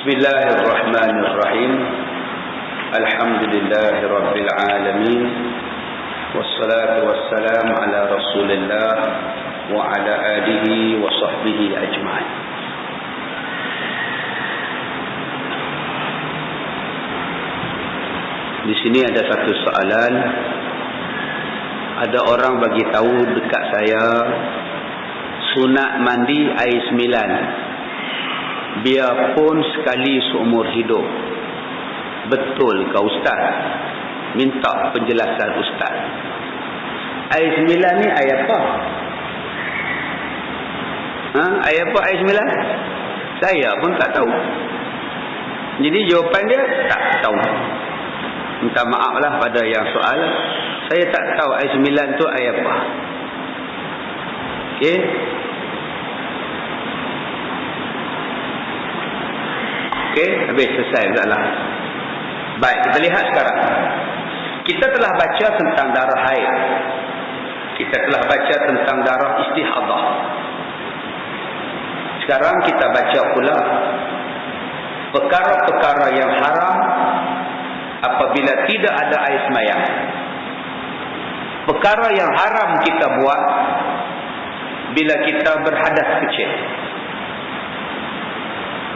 Bismillahirrahmanirrahim. Alhamdulillahirabbil alamin. Wassalatu wassalamu ala Rasulillah wa ala alihi wa sahbihi ajma'in. Di sini ada satu soalan. Ada orang bagi tahu dekat saya sunat mandi air 9 biarpun sekali seumur hidup. Betul ke Ustaz? Minta penjelasan Ustaz. Air 9 ni air apa? Air apa air 9? Saya pun tak tahu. Jadi jawapan dia tak tahu. Minta maaflah pada yang soal. Saya tak tahu air 9 tu air apa. Okey. Okey, habis selesai masalah. Baik, kita lihat sekarang. Kita telah baca tentang darah haid. Kita telah baca tentang darah istihadah. Sekarang kita baca pula perkara-perkara yang haram apabila tidak ada air sembahyang. Perkara yang haram kita buat bila kita berhadas kecil.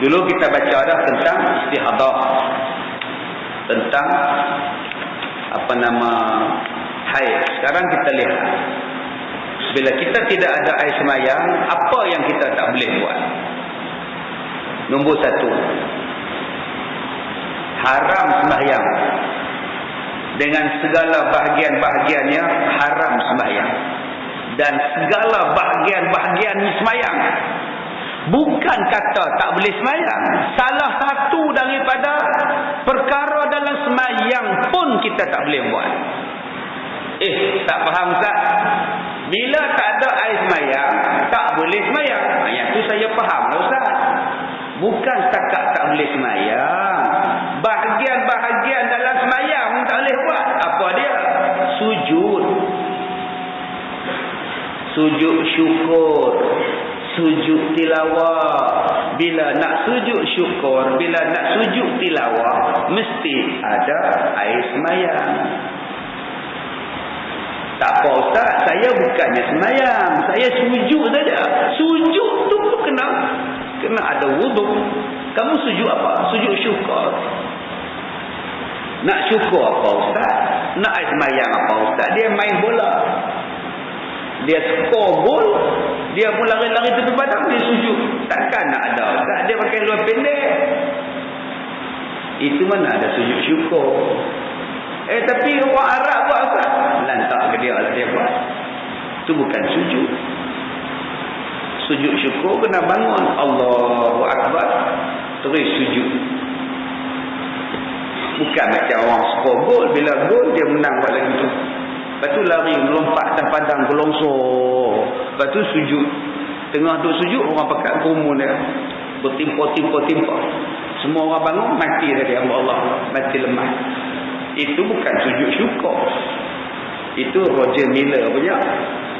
Dulu kita baca dah tentang istihadah, tentang haid. Sekarang kita lihat, bila kita tidak ada air sembahyang, apa yang kita tak boleh buat? Nombor 1, haram sembahyang. Dengan segala bahagian-bahagiannya haram sembahyang. Dan segala bahagian-bahagian sembahyang. Bukan kata tak boleh sembahyang. Salah satu daripada perkara dalam sembahyang pun kita tak boleh buat. Tak faham Ustaz? Bila tak ada air sembahyang, tak boleh sembahyang. Yang tu saya faham lah Ustaz. Bukan setakat tak boleh sembahyang. Bahagian-bahagian dalam sembahyang tak boleh buat. Apa dia? Sujud. Sujud syukur. Sujud tilawah. Bila nak sujud syukur, bila nak sujud tilawah, mesti ada air sembahyang. Tak apa Ustaz, saya bukannya sembahyang, saya sujud saja. Sujud tu pun kena ada wuduk. Kamu sujud apa? Sujud syukur. Nak syukur apa Ustaz? Nak air sembahyang apa Ustaz? Dia main bola, dia skor gol, dia pun lari-lari tepi padang, dia sujud. Takkan nak ada Ustaz? Dia pakai luar pendek. Itu mana ada sujud syukur? Tapi orang Arab buat apa? Lantak ke dia lah dia buat. Itu bukan sujud. Sujud syukur kena bangun, Allahu Akbar, terus sujud. Bukan macam orang skor gol, bila gol dia menang buat lagi tu. Lepas tu lari melompat atas padang gelongsor. Lepas tu sujud. Tengah tu sujud, orang pakai kerumun dia bertimpa-timpa. Semua orang bangun, mati tadi Allah, mati lemah. Itu bukan sujud syukur. Itu Roger Miller punya.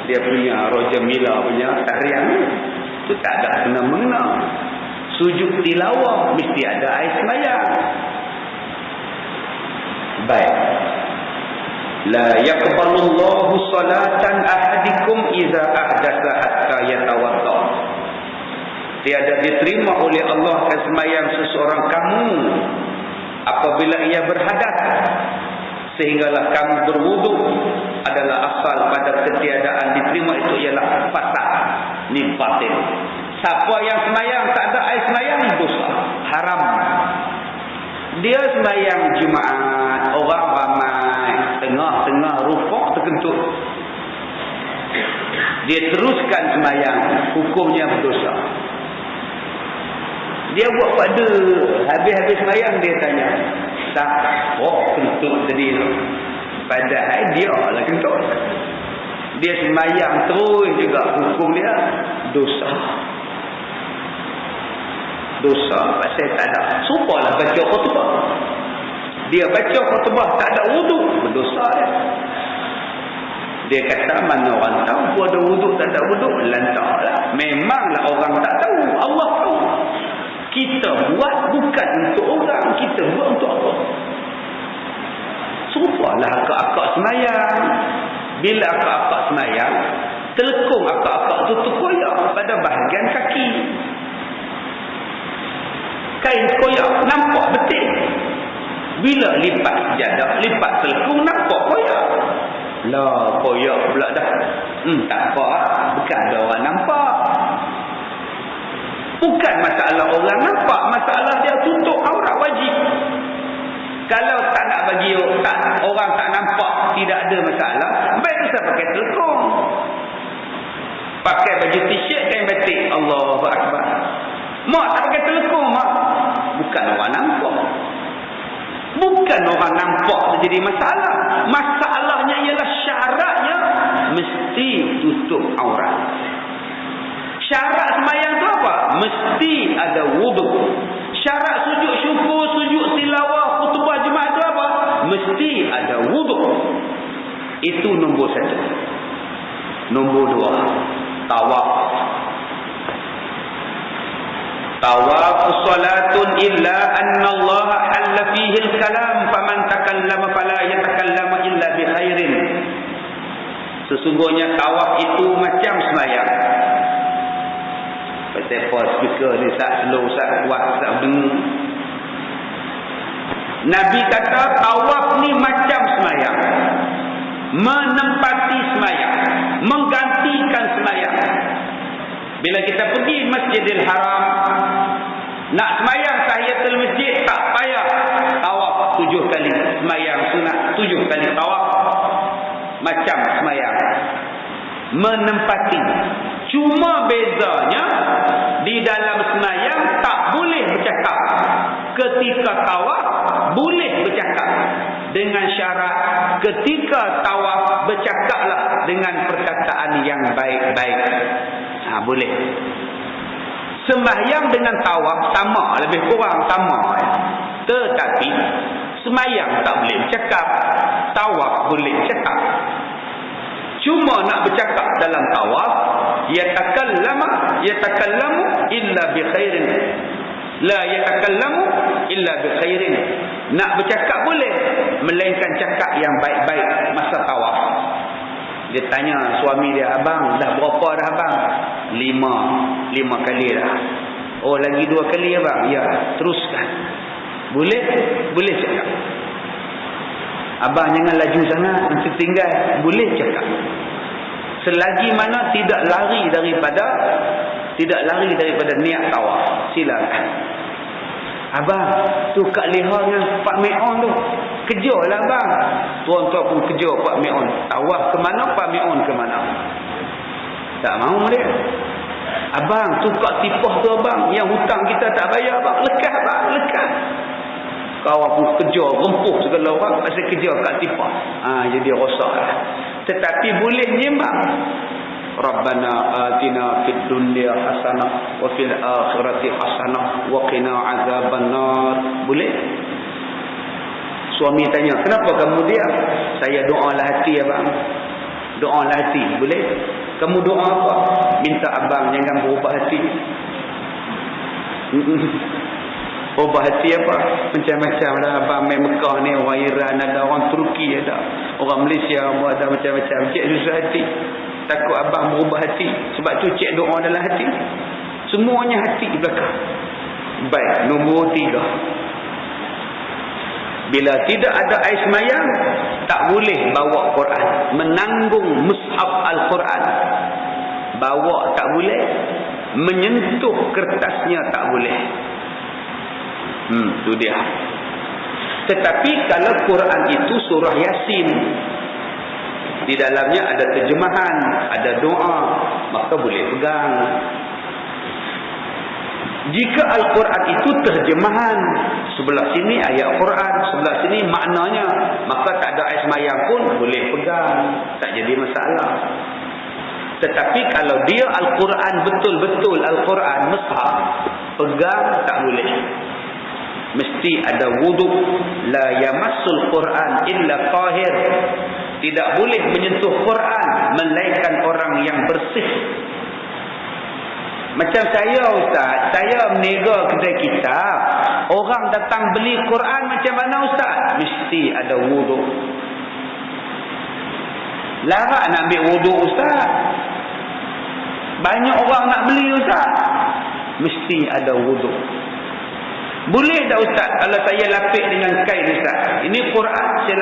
Dia punya Roger Miller punya tarian. Itu tak ada kena-mengena. Sujud tilawah mesti ada air sembahyang. Baik. La yaqbalullahu salatan ahadikum idza ahdatha hatta yatawadda. Tiada diterima oleh Allah sembahyang seseorang kamu apabila ia berhadas sehinggalah kamu berwuduk. Adalah asal pada ketiadaan diterima itu ialah fasad, ni batil. Siapa yang sembahyang tak ada air sembahyang, dosa, haram. Dia sembahyang Jumaat, orang ramai, tengah-tengah rukuk terkentut, dia teruskan sembahyang, hukumnya berdosa. Dia buat pada habis-habis sembahyang dia tanya, kentut tadi tu. Padahal dia lah kentut. Dia sembahyang terus juga, hukum dia dosa. Dosa pasal tak ada. Sumpalah baca khutbah. Dia baca khutbah tak ada wuduk, berdosa dia. Dia kata mana orang tahu ada wuduk tak ada wuduk, lantaklah. Memanglah orang tak tahu, Allah tahu. Kita buat bukan untuk orang, kita buat untuk Allah. Serupalah akak-akak semayang. Bila akak-akak semayang, telekung akak-akak tu terkoyak pada bahagian kaki. Kain koyak nampak betul. Bila lipat sejadah, lipat telekung nampak koyak. Lah koyak pula dah. Tak apa, bukan ada orang nampak. Bukan masalah orang nampak, masalah dia tutup aurat wajib. Kalau tak nak bagi orang tak nampak, tidak ada masalah, baik usah pakai telekung. Pakai baju t-shirt kain batik. Allahu Akbar. Mak tak pakai telekung, mak. Bukan orang nampak. Bukan orang nampak jadi masalah. Masalahnya ialah syaratnya mesti tutup aurat. Syarat sembahyang tu apa? Mesti ada wudu. Syarat sujud syukur, sujud tilawah, khutbah Jumaat tu apa? Mesti ada wudu. Itu nombor 1. Nombor 2, tawaf. Tawaf salatun illa anna Allah halla fihi al-kalam faman takallama fala yatakallama illa bi khairin. Sesungguhnya tawaf itu macam sembahyang. Pasal speaker ni sat slow, sat kuat, sat dengar. Nabi kata tawaf ni macam sembahyang. Menempati sembahyang, menggantikan sembahyang. Bila kita pergi Masjidil Haram, nak sembahyang tahiyatul masjid, tak payah tawaf 7 kali. Sembahyang sunat 7 kali tawaf. Macam sembahyang. Menempati. Cuma bezanya di dalam sembahyang tak boleh bercakap. Ketika tawaf boleh bercakap. Dengan syarat ketika tawaf bercakaplah dengan perkataan yang baik-baik. Boleh. Sembahyang dengan tawaf sama, lebih kurang sama. Tetapi sembahyang tak boleh bercakap, tawaf boleh bercakap. Cuma nak bercakap dalam tawaf, yatakallamu illa bi khairin. La yatakallamu illa bi khairin. Nak bercakap boleh, melainkan cakap yang baik-baik masa tawaf. Dia tanya suami dia, abang dah berapa dah abang? 5 kali dah. Oh lagi 2 kali abang? Ya, teruskan. Boleh? Boleh cakap. Abang jangan laju sangat, nanti tinggal. Boleh cakap. Selagi mana tidak lari daripada niat tawaf, silakan. Abang, tu Kak Leha dengan Pak Meon tu, kejarlah abang. Tuan-tuan pun kejar Pak Meon. Tawaf ke mana, Pak Meon ke mana. Tak mahu dia. Abang, tu Kak Tipah tu abang, yang hutang kita tak bayar abang. Lekas abang, lekas. Kawan pun kejar, rempuh segala orang pasal kejar Kak Tipah. Jadi rosak lah. Tetapi boleh menyembah. Rabbana atina fid dunya hasanah wa fil akhirati hasanah wa qina azabannar. Boleh? Suami tanya, kenapa kamu diam? Saya doalah hati abang. Doalah hati. Boleh? Kamu doa apa? Minta abang jangan berubah hati. Ubah hati apa? Macam-macam lah. Abang main Mekah ni, orang Iran ada, orang Turki ada, orang Malaysia ada macam-macam. Cik susah hati. Takut abang berubah hati. Sebab tu cik doa dalam hati. Semuanya hati belakang. Baik, nombor 3. Bila tidak ada air semayang, tak boleh bawa Quran. Menanggung mushaf Al-Quran. Bawa tak boleh. Menyentuh kertasnya tak boleh. Itu dia. Tetapi kalau Quran itu surah Yasin, di dalamnya ada terjemahan, ada doa, maka boleh pegang. Jika Al-Quran itu terjemahan, sebelah sini ayat Quran, sebelah sini maknanya, maka tak ada air semayang pun boleh pegang, tak jadi masalah. Tetapi kalau dia Al-Quran betul-betul Al-Quran mushaf, pegang tak boleh. Mesti ada wudu. La yamassul Quran illa tahir. Tidak boleh menyentuh Quran melainkan orang yang bersih. Macam saya Ustaz, saya meniaga kedai kitab. Orang datang beli Quran macam mana Ustaz? Mesti ada wuduk. Larat nak ambil wuduk Ustaz. Banyak orang nak beli Ustaz. Mesti ada wuduk. Boleh tak Ustaz kalau saya lapik dengan kain Ustaz? Ini Quran saya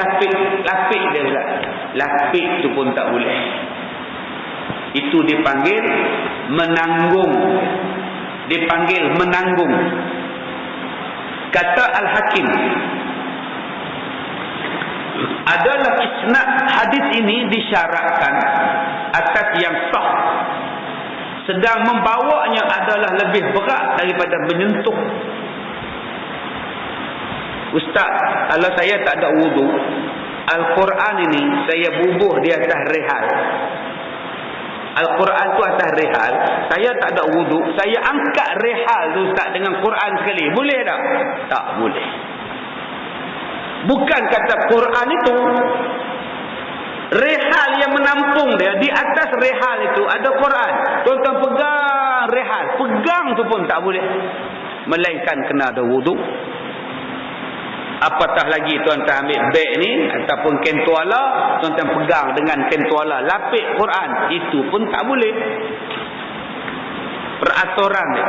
lapik dia Ustaz. Lapik tu pun tak boleh. Itu dipanggil menanggung. Dipanggil menanggung. Kata Al-Hakim, adalah isnad hadis ini disyaratkan atas yang sah, sedang membawanya adalah lebih berat daripada menyentuh. Ustaz, kalau saya tak ada wudu, Al-Quran ini saya bubuh di atas rehal. Al-Quran tu atas rehal, saya tak ada wudu, saya angkat rehal tu Ustaz dengan Quran sekali. Boleh tak? Tak boleh. Bukan kata Quran itu, rehal yang menampung dia, di atas rehal itu ada Quran. Tuan-tuan pegang rehal, pegang tu pun tak boleh, melainkan kena ada wudu. Apatah lagi tuan-tuan ambil beg ni ataupun kentuala, tuan-tuan pegang dengan kentuala lapik Quran, itu pun tak boleh. Peraturan dia.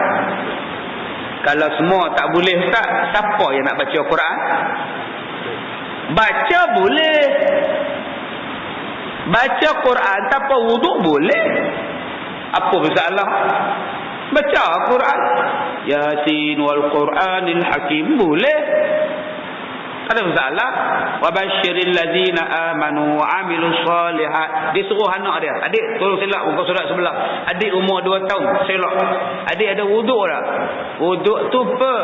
Kalau semua tak boleh Ustaz, siapa yang nak baca Quran? Baca boleh. Baca Quran tanpa wuduk boleh. Apa masalah? Baca Quran, Yasin wal Quranil Hakim, boleh. Ada masalah. Wa basyiril ladzina amanu wa amilus solihat. Dia suruh anak dia, adik tolong selak buka surat sebelah. Adik umur 2 tahun selak. Adik ada wuduk tak? Wuduk tu apa?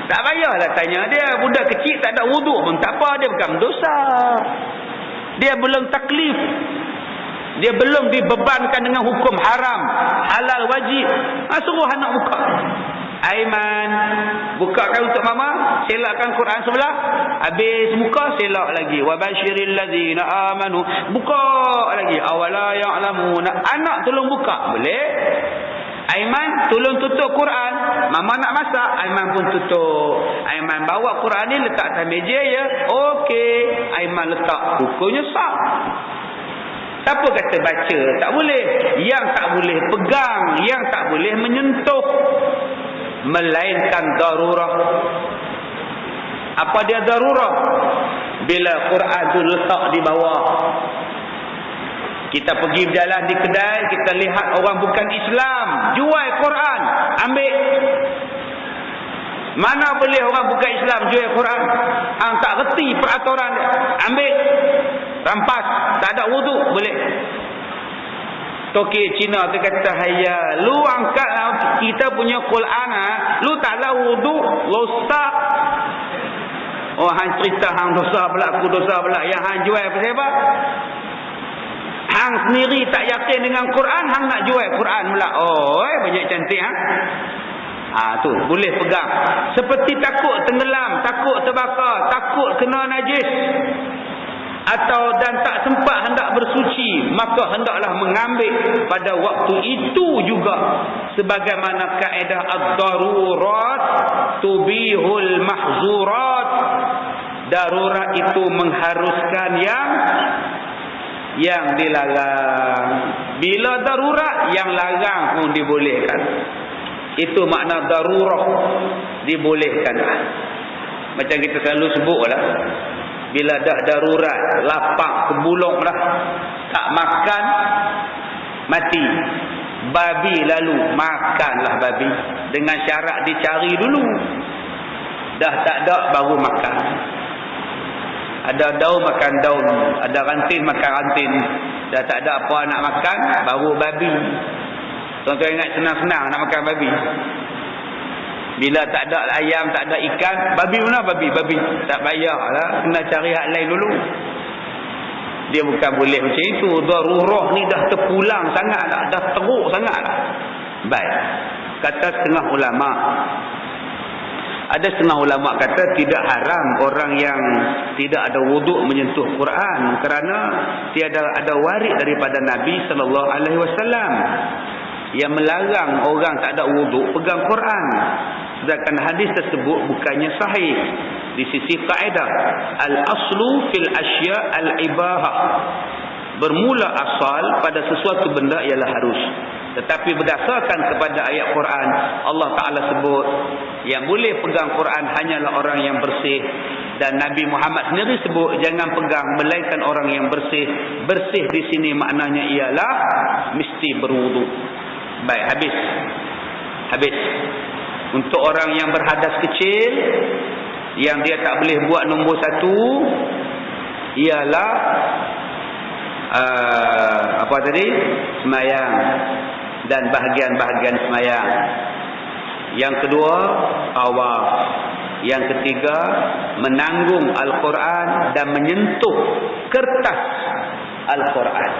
Tak payahlah tanya dia. Budak kecil tak ada wuduk pun tak apa, dia bukan dosa. Dia belum taklif. Dia belum dibebankan dengan hukum haram, halal, wajib. Suruh anak buka. Aiman, bukakan untuk mama, selakkan Quran sebelah. Habis buka, selak lagi. Wa basyiril ladzina amanu, buka lagi. Awala ya'lamuna. Anak tolong buka, boleh. Aiman tolong tutup Quran. Mama nak masak, Aiman pun tutup. Aiman bawa Quran ni letak atas meja ya. Okey, Aiman letak, hukumnya sah. Siapa kata baca tak boleh? Yang tak boleh pegang, yang tak boleh menyentuh, melainkan darurah. Apa dia darurah? Bila Quran tu letak di bawah, kita pergi berjalan di kedai, kita lihat orang bukan Islam jual Quran, ambil. Mana boleh orang bukan Islam jual Quran? Hang tak reti peraturan dia, ambil, rampas, tak ada wudu, boleh. Toki Cina tu kata, hayya, lu angkatlah kita punya Quran, lu taklah wudu, losak. Oh, hang cerita hang dosa pula, aku dosa pula. Yang hang jual apa sebab? Hang sendiri tak yakin dengan Quran, hang nak jual Quran pula. Oh, banyak cantik tu boleh pegang. Seperti takut tenggelam, takut terbakar, takut kena najis, atau dan tak sempat hendak bersuci, maka hendaklah mengambil pada waktu itu juga. Sebagaimana kaedah ad-darurat tubihul mahzurat. Darurat itu mengharuskan yang dilarang. Bila darurat, yang larang pun dibolehkan. Itu makna darurah, dibolehkan. Macam kita selalu sebutlah, bila dah darurat, lapang kebulung dah, tak makan, mati. Babi lalu, makanlah babi. Dengan syarat dicari dulu. Dah tak ada, baru makan. Ada daun, makan daun. Ada ranting, makan ranting. Dah tak ada apa nak makan, baru babi. Tuan-tuan ingat senang-senang nak makan babi. Bila tak ada ayam, tak ada ikan, babi mana babi? Babi. Tak payahlah, kena cari hak lain dulu. Dia bukan boleh macam itu. Darurah ni dah terpulang sangat dah, dah teruk sangat dah. Baik. Kata setengah ulama. Ada setengah ulama kata tidak haram orang yang tidak ada wuduk menyentuh Quran, kerana tiada ada waris daripada Nabi sallallahu alaihi wasallam. yang melarang orang tak ada wuduk pegang Quran. Sedangkan hadis tersebut bukannya sahih. Di sisi kaedah, al-aslu fil asya al-ibahah. Bermula asal pada sesuatu benda ialah harus. Tetapi berdasarkan kepada ayat Quran, Allah Ta'ala sebut yang boleh pegang Quran hanyalah orang yang bersih. Dan Nabi Muhammad sendiri sebut jangan pegang melainkan orang yang bersih. Bersih di sini maknanya ialah mesti berwuduk. Baik, habis. Untuk orang yang berhadas kecil, yang dia tak boleh buat nombor 1 ialah apa tadi? Semayang dan bahagian-bahagian semayang. Yang kedua, tawaf. Yang ketiga, menanggung Al-Quran dan menyentuh kertas Al-Quran.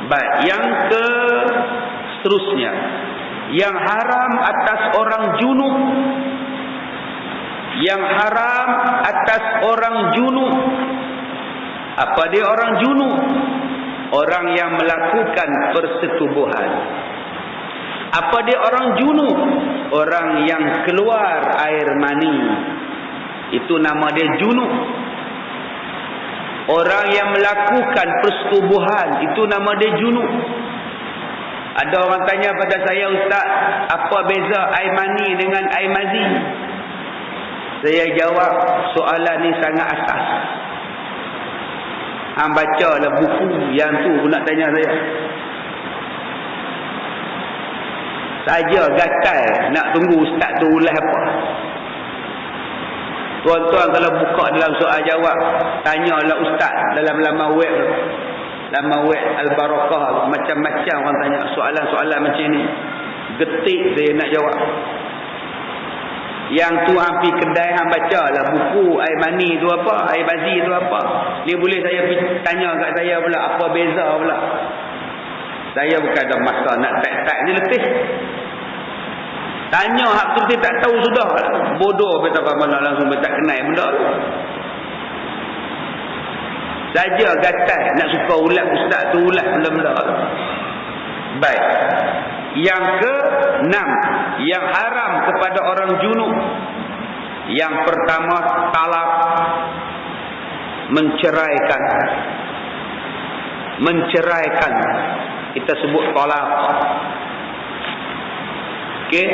Baik, yang seterusnya, yang haram atas orang junub. Yang haram atas orang junub. Apa dia orang junub? Orang yang melakukan persetubuhan. Apa dia orang junub? Orang yang keluar air mani. Itu nama dia junub. Orang yang melakukan persetubuhan, itu nama dia junub. Ada orang tanya pada saya, Ustaz, apa beza air mani dengan air mazi? Saya jawab, soalan ni sangat asas. Hang bacalah buku yang tu pun nak tanya saya. Saja gatal nak tunggu ustaz tu ulas apa. Tuan-tuan kalau buka dalam soal jawab, tanyalah ustaz dalam laman web. Laman web Al-Barakah, macam-macam orang tanya soalan-soalan macam ni. Getik saya nak jawab. Yang tu hampir kedai hang bacalah buku air mani tu apa, air bazi tu apa. Ni boleh saya tanya kat saya pula apa beza pula. Saya bukan ada masa nak tak ni letih. Tanya hak tu tak tahu sudah. Bodoh betapa mana langsung tak kenal benda tu. Saja gatal nak suka ulat ustaz tu ulat benda-benda. Baik. Yang ke-6, yang haram kepada orang junub. Yang pertama, talak, menceraikan. Menceraikan. Kita sebut talak. Okey.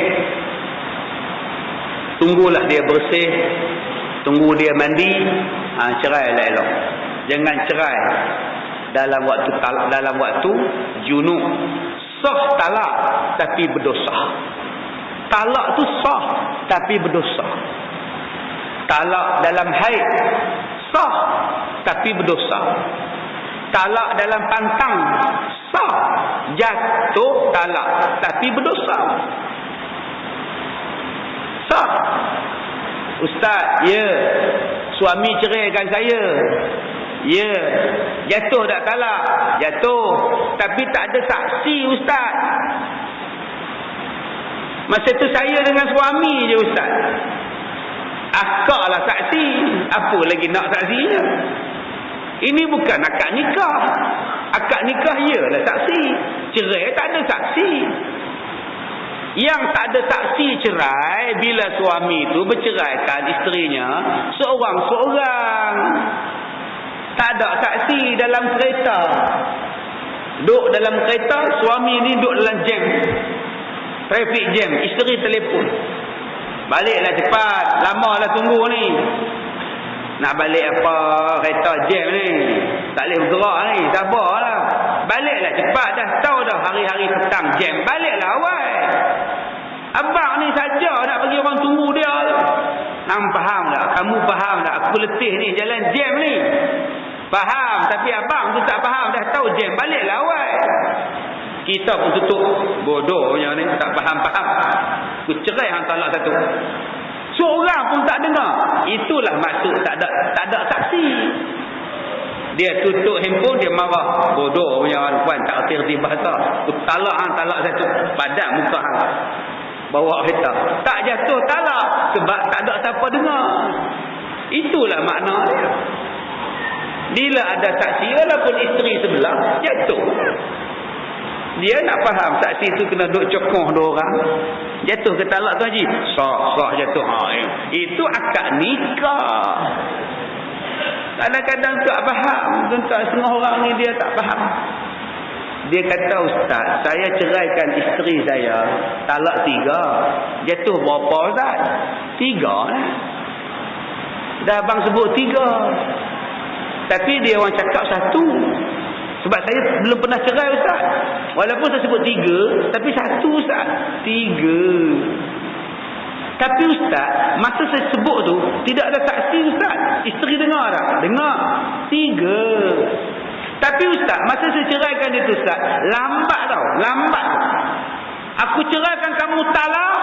Tunggulah dia bersih, tunggu dia mandi, cerailah elok. Jangan cerai dalam waktu junub. Sah talak tapi berdosa. Talak tu sah tapi berdosa. Talak dalam haid sah tapi berdosa. Talak dalam pantang sah, jatuh talak tapi berdosa. Sah. Ustaz, ya, suami ceraikan saya. Ya, jatuh tak talak? Jatuh. Tapi tak ada saksi ustaz. Masa tu saya dengan suami je ustaz. Akaklah saksi. Apa lagi nak saksinya? Ini bukan akad nikah. Akad nikah ialah saksi. Cerai tak ada saksi. Yang tak ada saksi cerai bila suami tu berceraikan isterinya seorang-seorang. Tak ada saksi dalam kereta. Duduk dalam kereta, suami ni duduk dalam jam. Traffic jam, isteri telefon. Baliklah cepat, lamalah tunggu ni. Nak balik apa, kereta jam ni. Tak boleh bergerak ni, sabarlah. Baliklah cepat, dah tahu dah hari-hari petang jam. Baliklah awal. Abang ni saja nak bagi orang tunggu dia. Hang faham tak? Kamu faham tak? Aku letih ni jalan jam ni. Faham, tapi abang tu tak faham, dah tahu jam, baliklah awal. Kita pun tutup. Bodohnya ni, tak faham-faham. Aku cerai hang talak satu. Seorang pun tak dengar. Itulah maksud tak ada saksi. Dia tutup handphone, dia marah. Bodoh punya orang puan, tak erti bahasa. Aku talak hang talak satu. Padat muka hang. Bawa kereta. Tak jatuh talak sebab tak ada siapa dengar. Itulah makna dia. Bila ada saksi, walaupun isteri sebelah, jatuh. Dia nak faham saksi tu kena duk cokoh dua orang. Jatuh ke talak tu haji? Sah jatuh. Itu akad nikah. Kadang-kadang tak faham. Tuan-tuan, setengah orang ni dia tak faham. Dia kata, Ustaz, saya ceraikan isteri saya. Talak 3. Jatuh berapa, Ustaz? 3 lah. Dah abang sebut 3. Tapi dia orang cakap 1. Sebab saya belum pernah cerai, Ustaz. Walaupun saya sebut 3, tapi 1, Ustaz. 3. Tapi Ustaz, masa saya sebut tu, tidak ada saksi, Ustaz. Isteri dengar tak? Dengar. 3. Tapi Ustaz, masa saya ceraikan dia tu, Ustaz, lambat tau. Lambat. Aku ceraikan kamu talak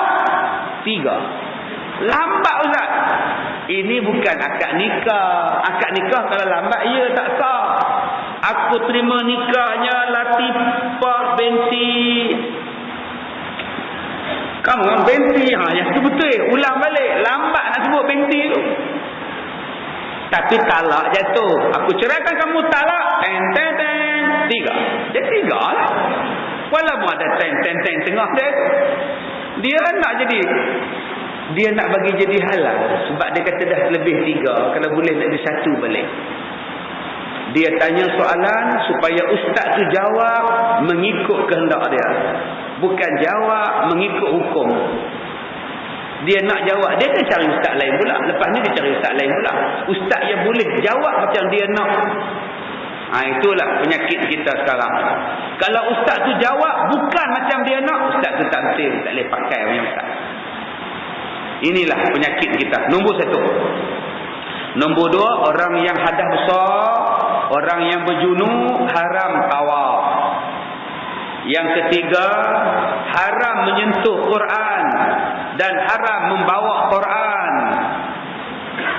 3. Lambat, Ustaz. Ini bukan akad nikah. Akad nikah kalau lambat, ya tak sah. Aku terima nikahnya Latifah binti. Kamu orang binti. Yang tu betul. Ulang balik. Lambat nak sebut binti tu. Tapi talak jatuh. Aku ceraikan kamu talak. 3. Dia 3 lah. Walaupun ada tengah dia. Dia nak jadi. Dia nak bagi jadi halal. Sebab dia kata dah lebih 3. Kalau boleh nak jadi 1 balik. Dia tanya soalan supaya ustaz tu jawab mengikut kehendak dia. Bukan jawab mengikut hukum. Dia nak jawab, dia kan cari ustaz lain pula. Lepas ni dia cari ustaz lain pula. Ustaz yang boleh jawab macam dia nak. Itulah penyakit kita sekarang. Kalau ustaz tu jawab bukan macam dia nak, ustaz tu tak betul, tak boleh pakai punya ustaz. Inilah penyakit kita. Nombor 1. Nombor 2, orang yang hadas besar, orang yang berjunuk, haram tawaf. Yang ketiga, haram menyentuh Quran dan haram membawa Quran.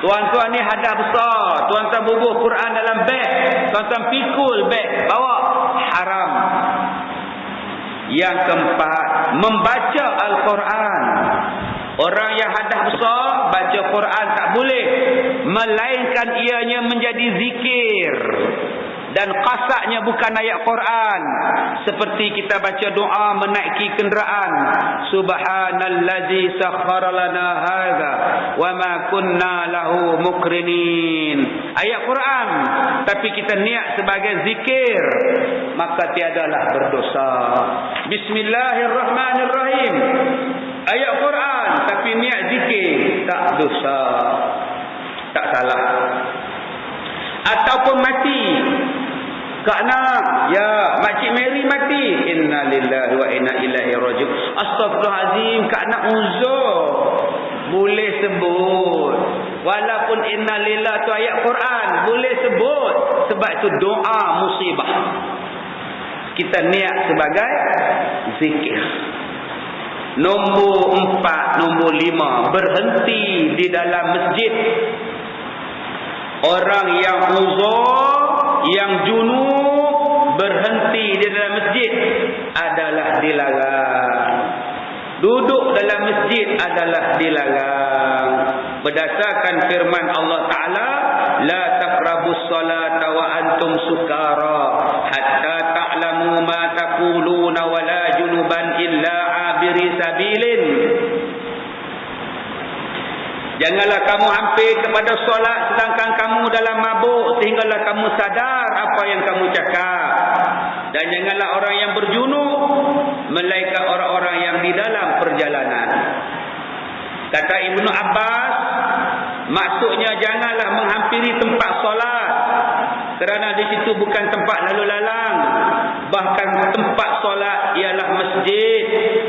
Tuan-tuan ni hadas besar, tuan-tuan bubuh Quran dalam beg, tuan-tuan pikul beg, bawa, haram. Yang keempat, membaca Al-Quran. Orang yang hadas besar, baca Quran tak boleh. Melainkan ianya menjadi zikir. Dan qasaknya bukan ayat Quran. Seperti kita baca doa menaiki kenderaan. Subhanallazi sakhkhara lana hadza wa ma kunna lahu muqrinin. Ayat Quran. Tapi kita niat sebagai zikir. Maka tiadalah berdosa. Bismillahirrahmanirrahim. Ayat Quran. Tapi niat zikir. Tak dosa. Tak salah. Ataupun mati. Kak Nak, ya, Makcik Mary mati. Inna lillahi wa inna ilaihi raji'un. Astaghfirullahalazim, Kak Nak uzur. Boleh sebut. Walaupun inna lillahi tu ayat Quran, boleh sebut. Sebab itu doa musibah. Kita niat sebagai zikir. Nombor 4, nombor 5, berhenti di dalam masjid. Orang yang uzur, yang junub, berhenti di dalam masjid adalah dilarang. Duduk dalam masjid adalah dilarang. Berdasarkan firman Allah Ta'ala, la taqrabus salata wa antum sukara hatta ta'lamu ma taquluna wa la junuban illa abiri sabilin. Janganlah kamu hampir kepada solat sedangkan kamu dalam mabuk sehinggalah kamu sadar apa yang kamu cakap. Dan janganlah orang yang berjunub melainkan orang-orang yang di dalam perjalanan. Kata Ibnu Abbas, maksudnya janganlah menghampiri tempat solat kerana di situ bukan tempat lalu lalang. Bahkan tempat solat ialah masjid.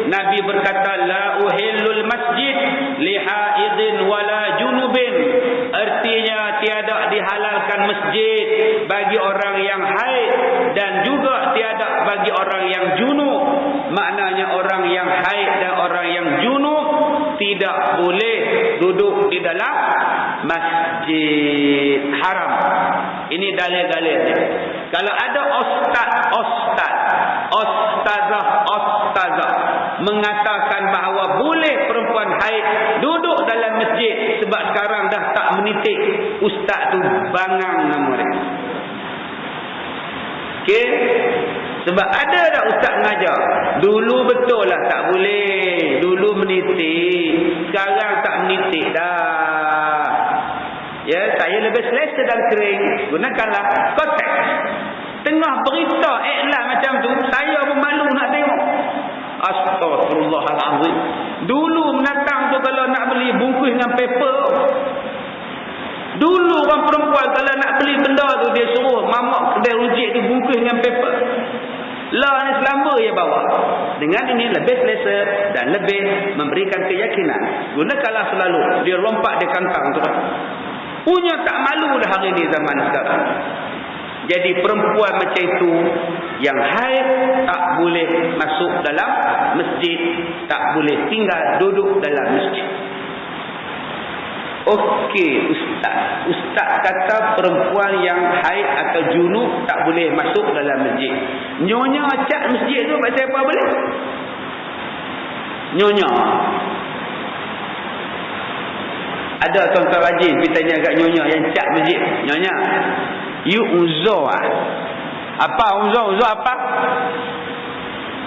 Nabi berkata, la uhillul masjid li haidin wala junubin. Artinya tiada dihalalkan masjid bagi orang yang haid dan juga tiada bagi orang yang junub. Maknanya orang yang haid dan orang yang junub tidak boleh duduk di dalam masjid. Haram. Ini dalil-dalilnya. Kalau ada ustazah mengatakan bahawa boleh perempuan haid duduk dalam masjid sebab sekarang dah tak menitik, ustaz tu bangang nama dia. Okey? Sebab ada dah ustaz mengajar. Dulu betul lah tak boleh. Dulu menitik. Sekarang tak menitik dah. Ya, saya lebih selesa dan kering. Gunakanlah konteks. Tengah berita iklan macam tu, saya pun malu nak tengok. Astagfirullahalazim. Dulu menatang tu kalau nak beli bungkus dengan paper. Dulu orang perempuan kalau nak beli benda tu dia suruh mamak kedai rujik tu bungkus dengan paper. Lah ni selamba dia bawa. Dengan ini lebih selesa dan lebih memberikan keyakinan. Gunakanlah selalu. Dia lompat dia kantang tu. Punya tak malu dah hari ni zaman sekarang. Jadi perempuan macam itu yang haid tak boleh masuk dalam masjid, tak boleh tinggal duduk dalam masjid. Okey ustaz. Ustaz kata perempuan yang haid atau junub tak boleh masuk dalam masjid. Nyonya cat masjid tu macam apa boleh? Nyonya. Ada tuan-tuan rajin pergi tanya kat nyonya yang cat masjid. Nyonya, you uzur ah? Apa uzur? Uzur apa?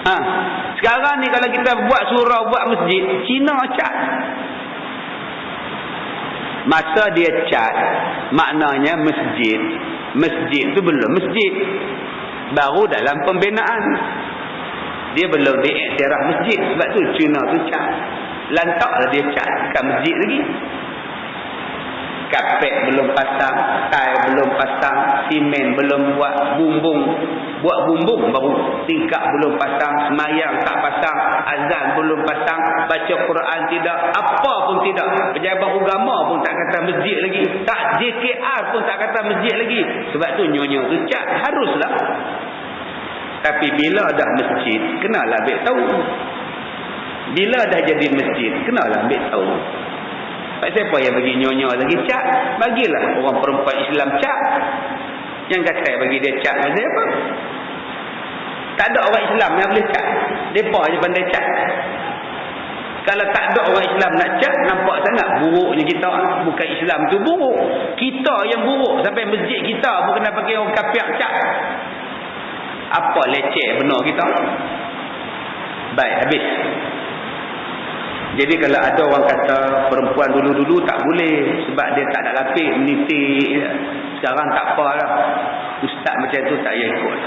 Ha, sekarang ni kalau kita buat surau buat masjid, Cina cat. Masa dia cat, maknanya masjid. Masjid tu belum masjid. Baru dalam pembinaan. Dia belum diiktiraf masjid. Sebab tu Cina tu cat. Lantaklah dia cat. Bukan masjid lagi. Kapet belum pasang, tail belum pasang, simen belum buat, buat bumbung baru, tingkap belum pasang, semayang tak pasang, azan belum pasang, baca Quran tidak, apa pun tidak, pejabat agama pun tak kata masjid lagi, tak JKR pun tak kata masjid lagi. Sebab tu nyonya tu cat, haruslah. Tapi bila dah masjid, kenalah ambil tahu. Bila dah jadi masjid, kenalah ambil tahu. Siapa yang bagi nyonya lagi cat? Bagilah orang perempuan Islam cat. Yang kata bagi dia cat macam apa? Tak ada orang Islam yang boleh cat. Mereka je pandai cat. Kalau tak ada orang Islam nak cat, nampak sangat buruknya kita. Bukan Islam tu buruk. Kita yang buruk. Sampai masjid kita pun kena pakai orang kafir cat. Apa leceh benar kita? Baik, habis. Jadi kalau ada orang kata perempuan dulu-dulu tak boleh sebab dia tak ada lapis, menitik. Sekarang tak apalah. Ustaz macam tu tak payah ikut.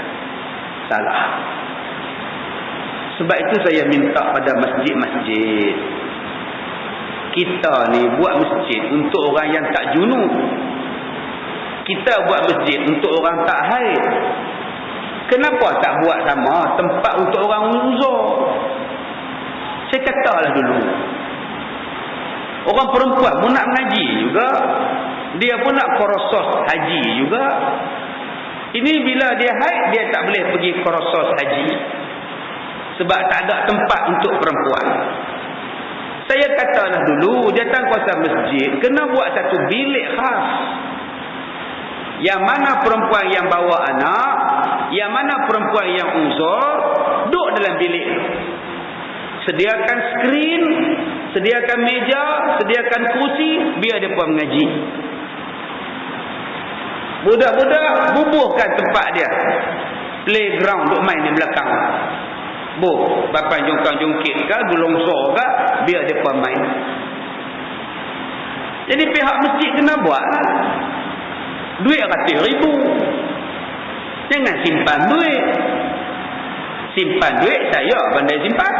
Salah. Sebab itu saya minta pada masjid-masjid. Kita ni buat masjid untuk orang yang tak junub. Kita buat masjid untuk orang tak haid. Kenapa tak buat sama tempat untuk orang uzur? Saya katalah dulu. Orang perempuan pun nak mengaji juga. Dia pun nak kursus haji juga. Ini bila dia haid, dia tak boleh pergi kursus haji. Sebab tak ada tempat untuk perempuan. Saya katalah dulu, jawatankuasa masjid kena buat satu bilik khas. Yang mana perempuan yang bawa anak, yang mana perempuan yang uzur, duduk dalam bilik. Sediakan skrin, sediakan meja, sediakan kursi, biar dia puan mengaji. Budak-budak bubuhkan tempat dia. Playground duk main di belakang. Bapak jongkang-jongkit ke, gulungsor ke, biar dia puan main. Jadi pihak masjid kena buat. Duit RM100,000. Jangan simpan duit. Simpan duit saya pandai simpan.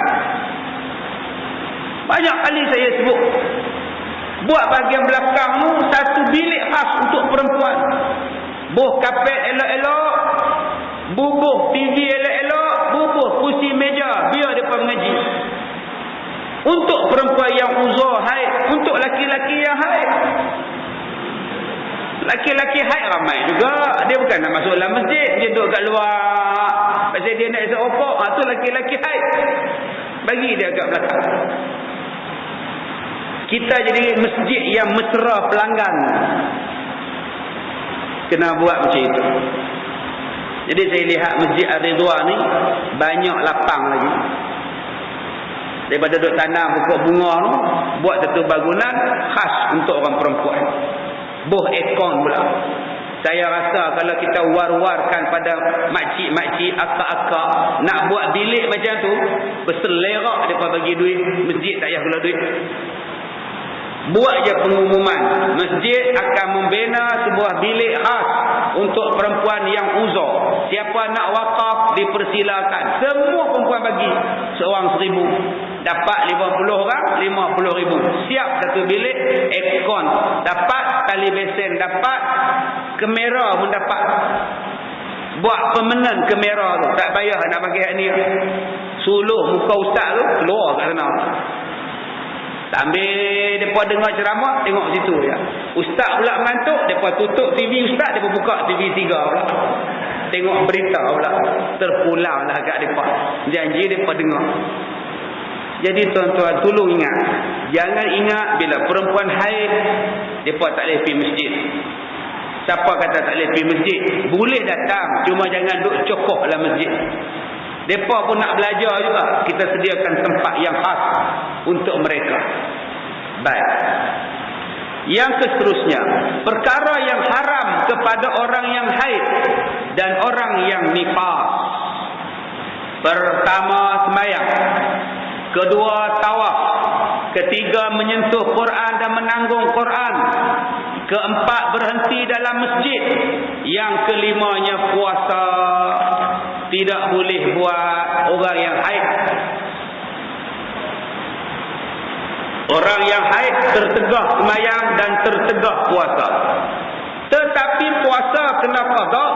Banyak kali saya sebut. Buat bahagian belakang tu satu bilik khas untuk perempuan. Bubuh kapet elok-elok, bubuh TV elok-elok, bubuh kursi meja, biar mereka mengaji. Untuk perempuan yang uzur haid, untuk laki-laki yang haid. Laki-laki haid ramai juga. Dia bukan nak masuk dalam masjid, dia duduk kat luar. Pasal dia nak isap rokok, tu laki-laki haid. Bagi dia kat belakang. Kita jadi masjid yang mesra pelanggan. Kena buat macam itu. Jadi saya lihat Masjid Ar-Ridwan ni banyak lapang lagi. Daripada duduk tanam pokok bunga tu, buat satu bangunan khas untuk orang perempuan. Buh ekon pula. Saya rasa kalau kita war-warkan pada makcik-makcik, akak-akak nak buat bilik macam tu, berselerak mereka bagi duit, masjid tak payah keluar duit. Buat je pengumuman, masjid akan membina sebuah bilik khas untuk perempuan yang uzur. Siapa nak wakaf dipersilakan. Semua perempuan bagi seorang 1,000. Dapat 50 orang, 50,000. Siap satu bilik, aircon dapat, tali besen dapat, kamera pun dapat. Buat permanent kamera tu, tak payah nak pakai ni. Suluh muka ustaz tu keluar kat sana. Tak ambil mereka dengar ceramah, tengok situ ya. Ustaz pula mengantuk, mereka tutup TV ustaz, mereka buka TV 3 pula. Tengok berita pula. Terpulang lah kat mereka. Janji mereka dengar. Jadi tuan-tuan, tolong ingat. Jangan ingat bila perempuan haid, mereka tak boleh pergi masjid. Siapa kata tak boleh pergi masjid? Boleh datang, cuma jangan duduk cokok dalam masjid. Mereka pun nak belajar juga. Kita sediakan tempat yang khas untuk mereka. Baik. Yang seterusnya, perkara yang haram kepada orang yang haid dan orang yang nifas. Pertama, sembahyang. Kedua, tawaf. Ketiga, menyentuh Quran dan menanggung Quran. Keempat, berhenti dalam masjid. Yang kelimanya, puasa. Tidak boleh buat orang yang haid. Orang yang haid tertegah sembahyang dan tertegah puasa. Tetapi puasa kena qada.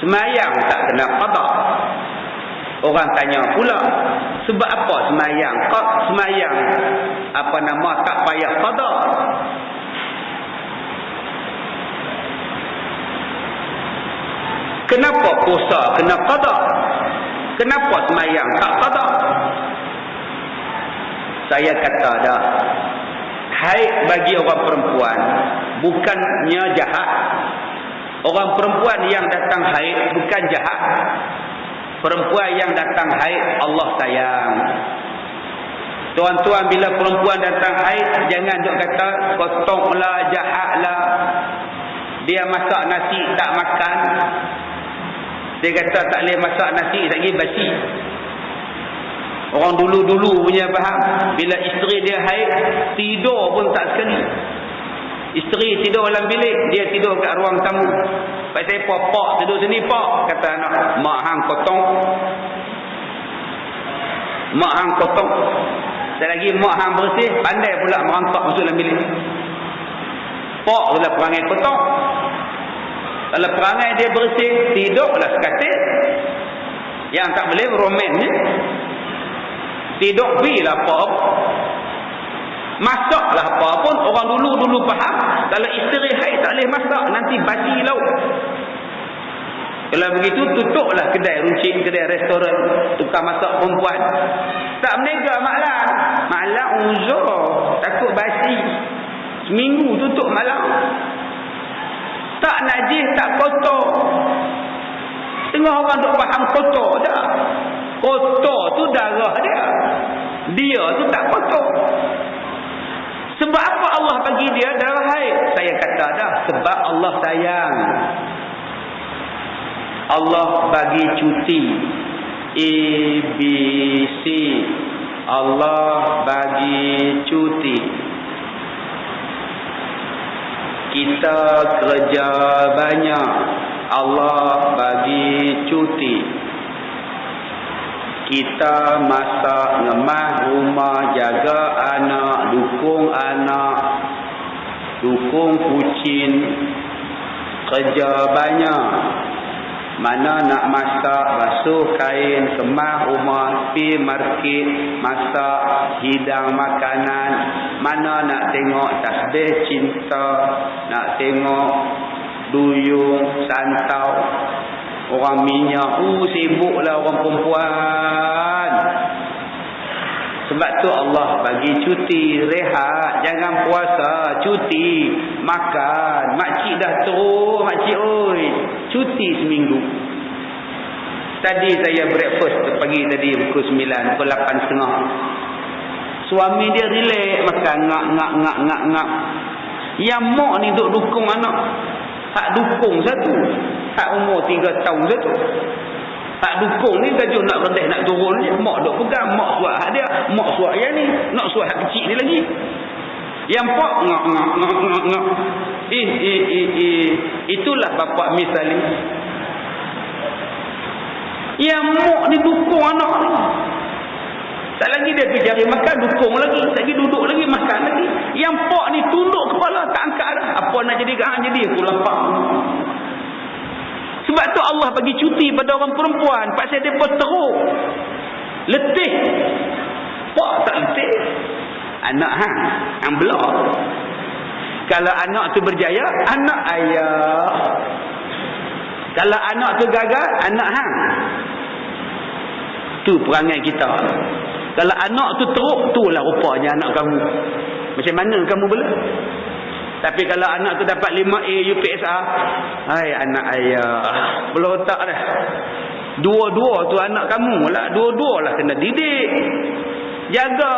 Sembahyang tak kena qada. Orang tanya pula, sebab apa sembahyang? Sembahyang apa nama tak payah qada? Kenapa puasa kena qada? Kenapa sembahyang tak qada? Saya kata dah, haid bagi orang perempuan bukannya jahat. Orang perempuan yang datang haid bukan jahat. Perempuan yang datang haid Allah sayang. Tuan-tuan, bila perempuan datang haid, jangan duk kata kotonglah, jahatlah. Dia masak nasi tak makan. Dia kata tak boleh masak nasi lagi basi. Orang dulu-dulu punya faham. Bila isteri dia haid, tidur pun tak sekali. Isteri tidur dalam bilik, dia tidur kat ruang tamu. Pasal pak tidur sini pak. Kata anak, mak hang potong. Mak hang potong. Dan lagi mak hang bersih, pandai pula merangkak masuk dalam bilik. Pak tu lah perangai potong. Kalau perangai dia bersih, tidurlah sekatil. Yang tak boleh roman ni. Tidur bilah apa. Masaklah apa pun. Orang dulu faham. Kalau isteri haid tak boleh masak, nanti basi lauk. Kalau begitu, tutuplah kedai runcit, kedai restoran, tukar masak perempuan. Tak menega malam. Malam uzur. Takut basi. Seminggu tutup malam. Tak najis, tak kotor. Tengah orang duk faham kotor dah. Kotor tu darah dia. Dia tu tak kotor. Sebab apa Allah bagi dia darah haid? Saya kata dah, sebab Allah sayang. Allah bagi cuti. A, B, C. Allah bagi cuti. Kita kerja banyak, Allah bagi cuti. Kita masak, ngemah rumah, jaga anak, dukung kucing, kerja banyak. Mana nak masak, basuh kain, kemah rumah, pergi market, masak, hidang makanan. Mana nak tengok tasbih cinta, nak tengok duyung, santau, orang minyak. Sibuklah orang perempuan. Sebab tu Allah bagi cuti, rehat, jangan puasa, cuti, makan. Makcik dah teruk, makcik oi. Cuti seminggu. Tadi saya breakfast pagi tadi pukul 9, pukul 8.30. Suami dia relax makan, ngak. Yang mak ni duk dukung anak. Hak dukung satu. Hak umur 3 tahun satu. Hak dukung ni tajuk nak rendah nak turun je. Mak duk pegang. Mak suat hak dia. Mak suat yang ni. Nak suat hak kecil ni lagi. Yang pak ngak. Itulah bapak misalnya. Yang mak ni dukung anak ni. Tak lagi dia pergi cari makan, dukung lagi. Tak lagi duduk lagi, makan lagi. Yang pak ni tunduk kepala, tak angkat dah. Apa nak jadi gahang jadi, aku lapar. Sebab tu Allah bagi cuti pada orang perempuan. Pasal dia pun teruk. Letih. Pak tak letih. Anak hang, hang belak. Kalau anak tu berjaya, anak ayah. Kalau anak tu gagal, anak hang. Tu perangai kita. Kalau anak tu teruk, itulah rupanya anak kamu. Macam mana kamu boleh? Tapi kalau anak tu dapat 5A UPSR, hai anak ayah, belah otak dah. Dua-dua tu anak kamu lah. Dua-dua lah kena didik. Jaga.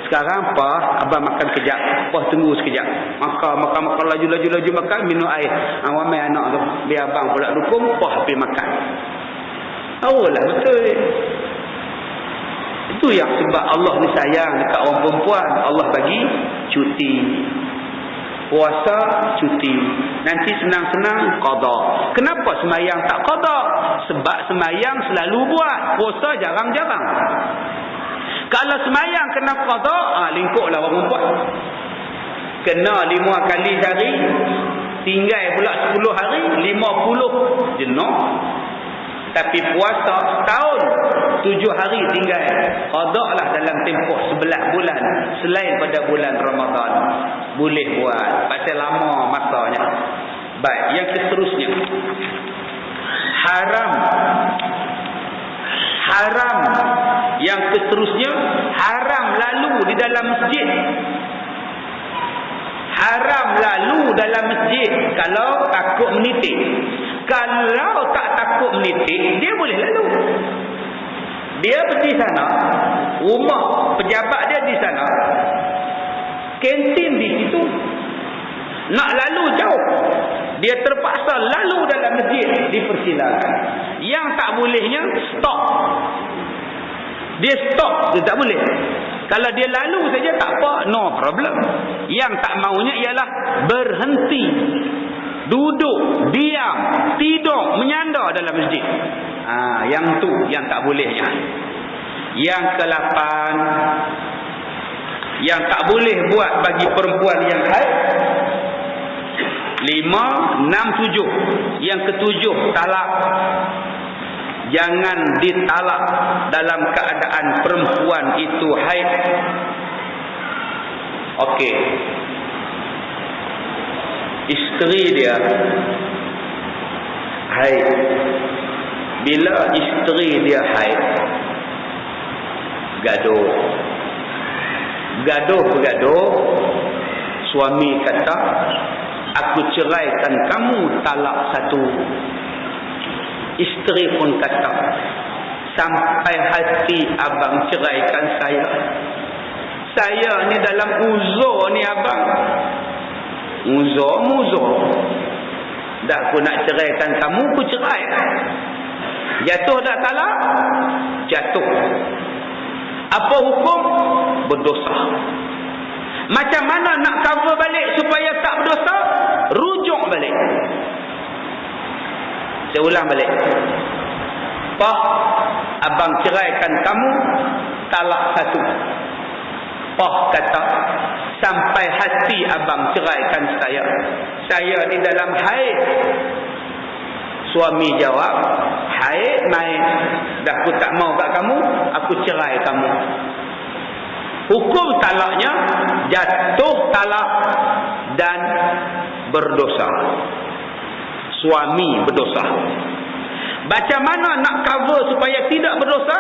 Sekarang apa? Abang makan kejap. Apa tunggu sekejap. Makan laju makan, minum air. Ramai anak tu. Biar abang pula dukung, apa pergi makan. Tahu lah betul. Itu yang sebab Allah ni sayang dekat orang perempuan. Allah bagi cuti. Puasa cuti. Nanti senang-senang qada. Kenapa semayang tak qada? Sebab semayang selalu buat. Puasa jarang-jarang. Kalau semayang kena qada, lingkuklah orang perempuan. Kena 5 kali sehari, tinggal pula 10 hari, 50 jenuh. Tapi puasa setahun 7 hari tinggal. Qada lah dalam tempoh 11 bulan. Selain pada bulan Ramadan. Boleh buat. Pasal lama masanya. Baik. Yang seterusnya. Haram. Yang seterusnya. Haram lalu di dalam masjid. Haram lalu dalam masjid. Kalau takut menitik. Kalau tak takut menitik, dia boleh lalu. Dia pergi sana, rumah pejabat dia di sana, kantin di situ. Nak lalu jauh, dia terpaksa lalu dalam masjid, dipersilakan. Yang tak bolehnya stop. Dia stop, dia tak boleh. Kalau dia lalu saja tak apa, no problem. Yang tak maunya ialah berhenti, duduk, diam, tidur, menyandar dalam masjid. Yang tu yang tak bolehnya. Yang ke-8, yang tak boleh buat bagi perempuan yang haid. 5, 6, 7. Yang ke-7, talak. Jangan ditalak dalam keadaan perempuan itu haid. Okey. Isteri dia haid. Bila isteri dia haid, gaduh, suami kata, aku ceraikan kamu talak 1. Isteri pun kata, sampai hati abang ceraikan saya. Saya ni dalam uzur ni abang. Muzur. Dah aku nak ceraikan kamu, aku cerai. Jatuh tak talak? Jatuh. Apa hukum? Berdosa. Macam mana nak cover balik supaya tak berdosa? Rujuk balik. Saya ulang balik. Pak, abang ceraikan kamu, talak 1. Pak kata, sampai hati abang ceraikan saya. Saya ni dalam haid. Suami jawab, haid main. Dah aku tak mau kat kamu, aku cerai kamu. Hukum talaknya, jatuh talak dan berdosa. Suami berdosa. Macam mana nak cover supaya tidak berdosa?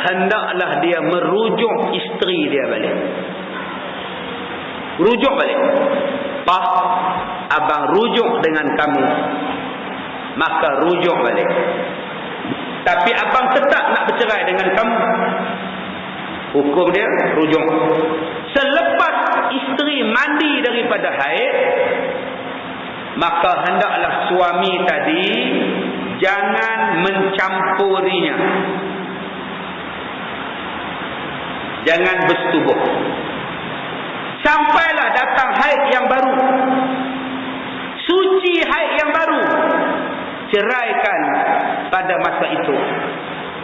Hendaklah dia merujuk isteri dia balik. Rujuk balik. Pak, abang rujuk dengan kamu. Maka rujuk balik. Tapi abang tetap nak bercerai dengan kamu. Hukum dia rujuk. Selepas isteri mandi daripada haid, maka hendaklah suami tadi jangan mencampurinya, jangan bersetubuh sampailah datang haid yang baru, suci haid yang baru, ceraikan pada masa itu.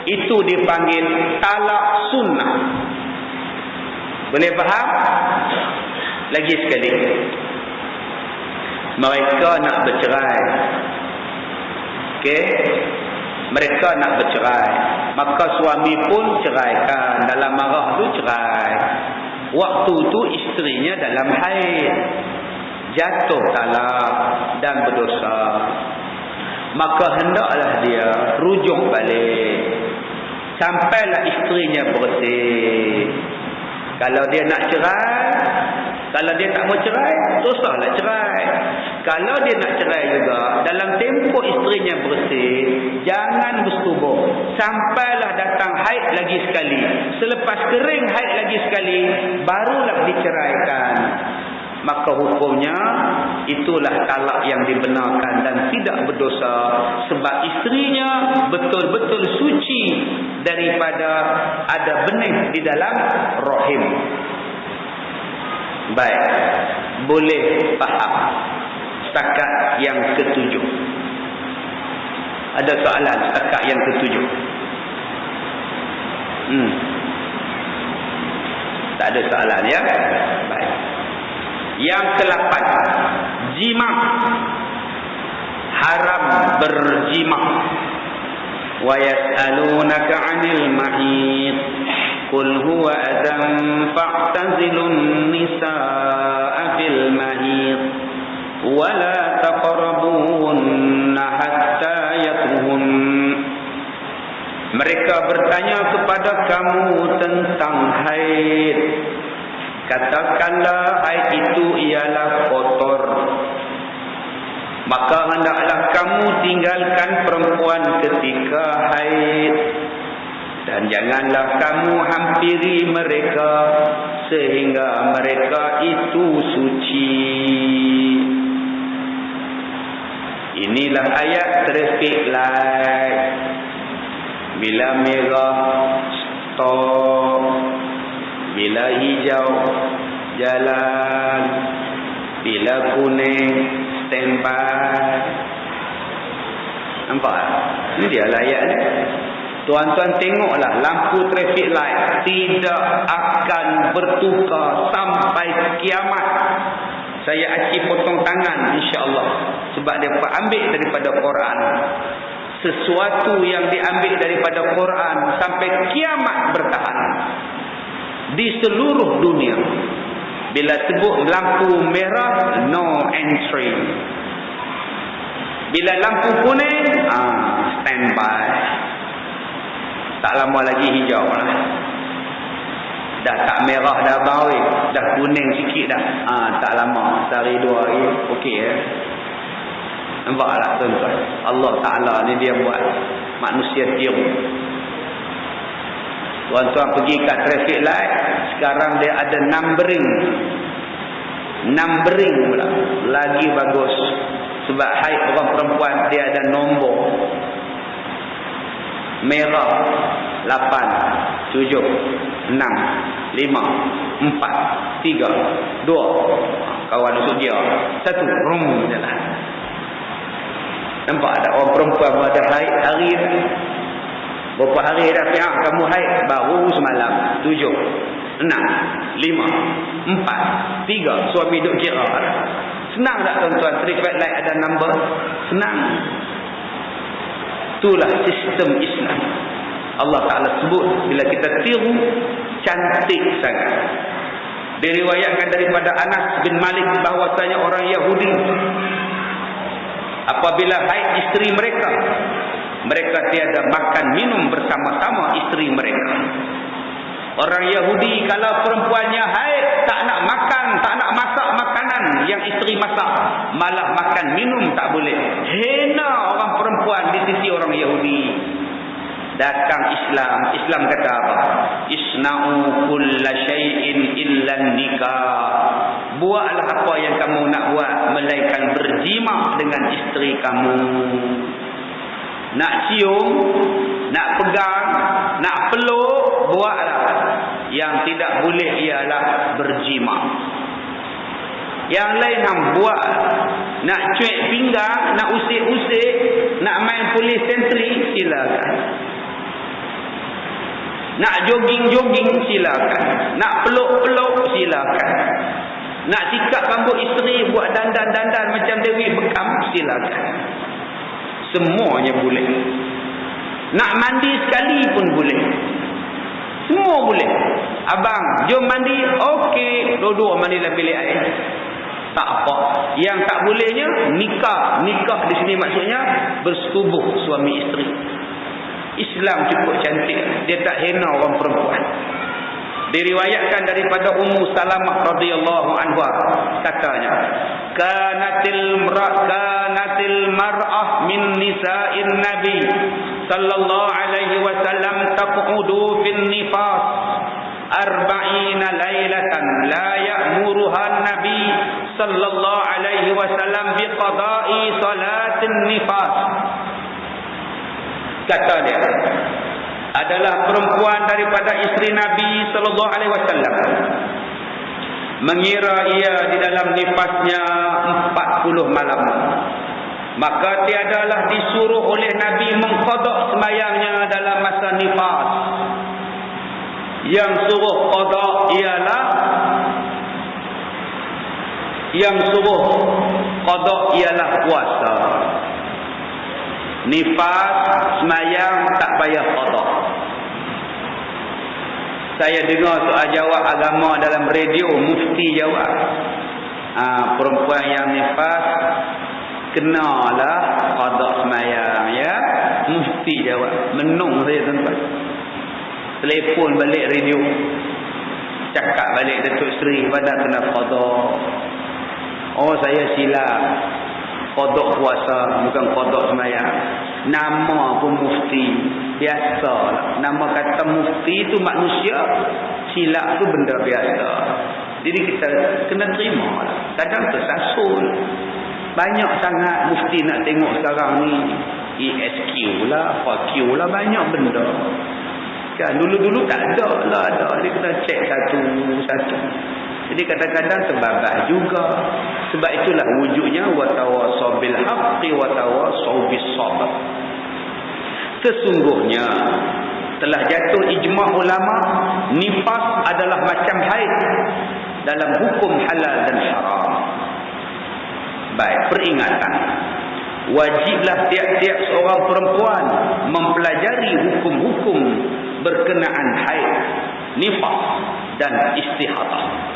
Itu dipanggil talak sunnah. Boleh faham? Lagi sekali, mereka nak bercerai, okey, mereka nak bercerai, maka suami pun ceraikan. Dalam marah tu cerai. Waktu tu isterinya dalam haid, jatuh talak dan berdosa, maka hendaklah dia rujuk balik sampailah isterinya bersih. Kalau dia nak cerai, kalau dia tak mau cerai, dosahlah cerai. Kalau dia nak cerai juga, dalam tempoh isterinya bersih, jangan bersetubuh sampailah datang haid lagi sekali. Selepas kering haid lagi sekali, barulah diceraikan. Maka hukumnya itulah talak yang dibenarkan dan tidak berdosa, sebab isterinya betul-betul suci daripada ada benih di dalam rahim. Baik, boleh faham setakat yang ketujuh? Ada soalan setakat yang ketujuh? Tak ada soalan ya? Baik. Yang ke-8, jima. Haram berjima. Wa yas'alunaka 'anil mahid qul huwa adzan fa'tazilun nisaa'a fil mahid wa la taqrabuhunna hatta yatuhun. Mereka bertanya kepada kamu tentang haid. Katakanlah haid itu ialah kotor, maka hendaklah kamu tinggalkan perempuan ketika haid, dan janganlah kamu hampiri mereka sehingga mereka itu suci. Inilah ayat traffic light. Bila merah, stop. Bila hijau, jalan. Bila kuning, standby. Nampak? Ini dia ayat ni. Tuan-tuan tengoklah, lampu traffic light tidak akan bertukar sampai kiamat. Saya aci potong tangan insya-Allah, sebab dia ambil daripada Quran. Sesuatu yang diambil daripada Quran sampai kiamat bertahan di seluruh dunia. Bila sebut lampu merah, no entry. Bila lampu kuning, standby. Tak lama lagi hijau lah. Dah tak merah dah bawih, dah kuning sikit dah. Tak lama, sehari dua hari, okey ya. Nampaklah tuan-tuan, Allah Ta'ala ni dia buat manusia tiru. Tuan-tuan pergi kat traffic light, sekarang dia ada numbering. Numbering pula, lagi bagus. Sebab haid orang perempuan dia ada nombor. Merah 8, 7, 6, 5, 4, 3, 2. Kawan usut dia 1, rum jalan. Nampak ada orang perempuan ada haid hari ni. Berapa hari dah siap kamu haid? Baru semalam. 7, 6, 5, 4, 3. Suami duk kira. Senang tak tuan-tuan? Traffic light ada number? Senang. Itulah sistem Islam. Allah Ta'ala sebut, bila kita tiru, cantik sangat. Diriwayatkan daripada Anas bin Malik bahawasanya orang Yahudi, apabila haid isteri mereka, mereka tiada makan minum bersama-sama isteri mereka. Orang Yahudi kalau perempuannya haid, tak nak makan, tak nak masak makanan yang isteri masak, malah makan minum tak boleh. Hina orang perempuan di sisi orang Yahudi. Datang Islam, Islam kata apa? Isna'u kulla syai'in illa nikah. buatlah apa yang kamu nak buat, melainkan berjima dengan isteri kamu. Nak cium, nak pegang, nak peluk, buatlah. Yang tidak boleh ialah berjima. Yang lain hang buat. Nak cuik pinggang, nak usik-usik, nak main polis sentri, silakan. Nak jogging-jogging, silakan. Nak peluk-peluk, silakan. Nak sikat rambut isteri, buat dandan-dandan macam Dewi Bekam, silakan. Semuanya boleh. Nak mandi sekali pun boleh. Semua boleh. Abang, jom mandi. Okey, dua-dua mandi dalam bilik air. Tak apa. Yang tak bolehnya nikah. Nikah di sini maksudnya bersetubuh suami isteri. Islam cukup cantik. Dia tak hina orang perempuan. Diriwayatkan daripada Ummu Salamah radhiyallahu anha, katanya, kanatil mar'ah min nisa'in nabi sallallahu alaihi wasallam taqudu fin nifas 40 lailatan la ya'muruha nabi sallallahu alaihi wasallam biqada'i salatin nifas. Kata dia, adalah perempuan daripada isteri Nabi sallallahu alaihi wasallam mengira ia di dalam nifasnya 40 malam, maka tiadalah disuruh oleh Nabi mengqada sembahyangnya dalam masa nifas. Yang suruh qada ialah puasa. Nifas sembahyang tak payah qada. Saya dengar soal jawab agama dalam radio, mufti jawab, perempuan yang nifas kenalah qada sembahyang, ya. Mufti jawab. Menung saya tuan-tuan. Telefon balik radio, cakap balik Datuk Seri, pada kena qada. Oh, saya silap. Qada puasa bukan qada sembahyang. Nama pun mufti. Biasalah. Nama kata mufti itu manusia, silap tu benda biasa. Jadi kita kena terima lah. Kadang tersasul. Banyak sangat mufti nak tengok sekarang ni. ESQ lah, FAQ lah, banyak benda. Kan dulu-dulu tak ada lah, ada. Dia kena cek satu-satu. Jadi kadang-kadang terbabas juga. Sebab itulah wujudnya watawasau bil haqqi watawasau bis sabr. Sesungguhnya telah jatuh ijma' ulama, nifas adalah macam haid dalam hukum halal dan haram. Baik, peringatan. Wajiblah tiap-tiap seorang perempuan mempelajari hukum-hukum berkenaan haid, nifas dan istihadah.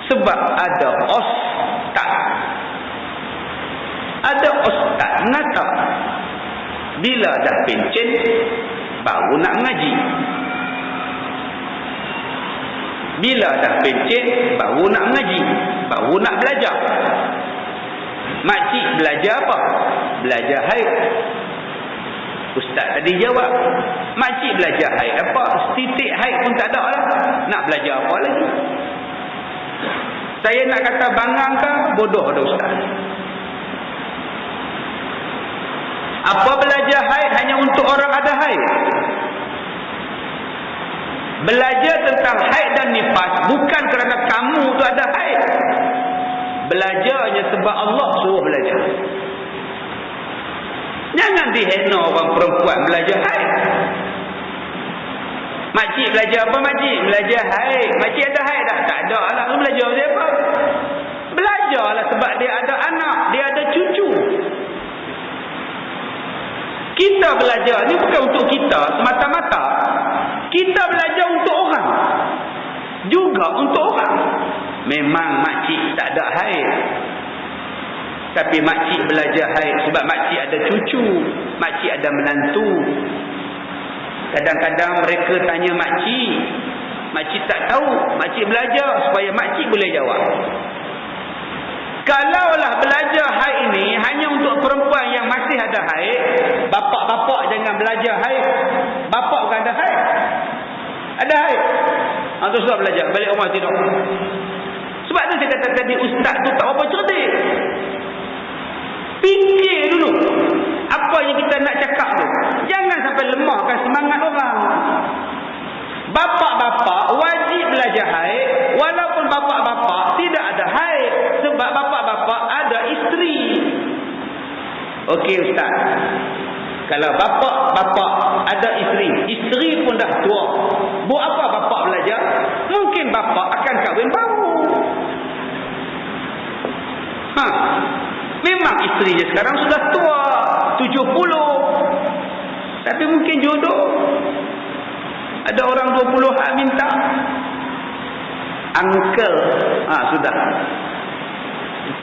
Sebab ada ustaz ngata bila dah pencen baru nak ngaji. Bila dah pencen baru nak ngaji, baru nak belajar. Makcik belajar apa? Belajar haid. Ustaz tadi jawab, makcik belajar haid apa? Setitik haid pun tak ada lah. Nak belajar apa lagi? Saya nak kata bangang ke? Bodoh dah ustaz. Apa belajar haid hanya untuk orang ada haid? Belajar tentang haid dan nifas bukan kerana kamu tu ada haid. Belajarnya sebab Allah suruh belajar. Jangan dihina orang perempuan belajar haid. Makcik belajar apa makcik? Belajar haid. Makcik ada haid dah? Tak ada lah. Belajar dia apa? Belajarlah sebab dia ada anak, dia ada cucu. Kita belajar ni bukan untuk kita semata-mata. Kita belajar untuk orang. Juga untuk orang. Memang makcik tak ada haid. Tapi makcik belajar haid sebab makcik ada cucu. Makcik ada menantu. Kadang-kadang mereka tanya makcik. Makcik tak tahu. Makcik belajar supaya makcik boleh jawab. Kalaulah belajar haid ini hanya untuk perempuan yang masih ada haid, bapak-bapak jangan belajar haid. Bapak bukan ada haid. Ada haid. Teruslah belajar. Balik rumah tidur. Sebab tu saya kata tadi, ustaz tu tak apa cerdik. Fikir dulu apa yang kita nak cakap tu. Jangan sampai lemahkan semangat orang. Bapak-bapak wajib belajar haid, walaupun bapak-bapak tidak ada haid, sebab bapak-bapak ada isteri. Okey ustaz, kalau bapak-bapak ada isteri pun dah tua, buat apa bapak belajar? Mungkin bapak akan kahwin baru. Memang isterinya sekarang sudah tua, 70. Tapi mungkin jodoh. Ada orang 20 hak minta. Uncle, sudah.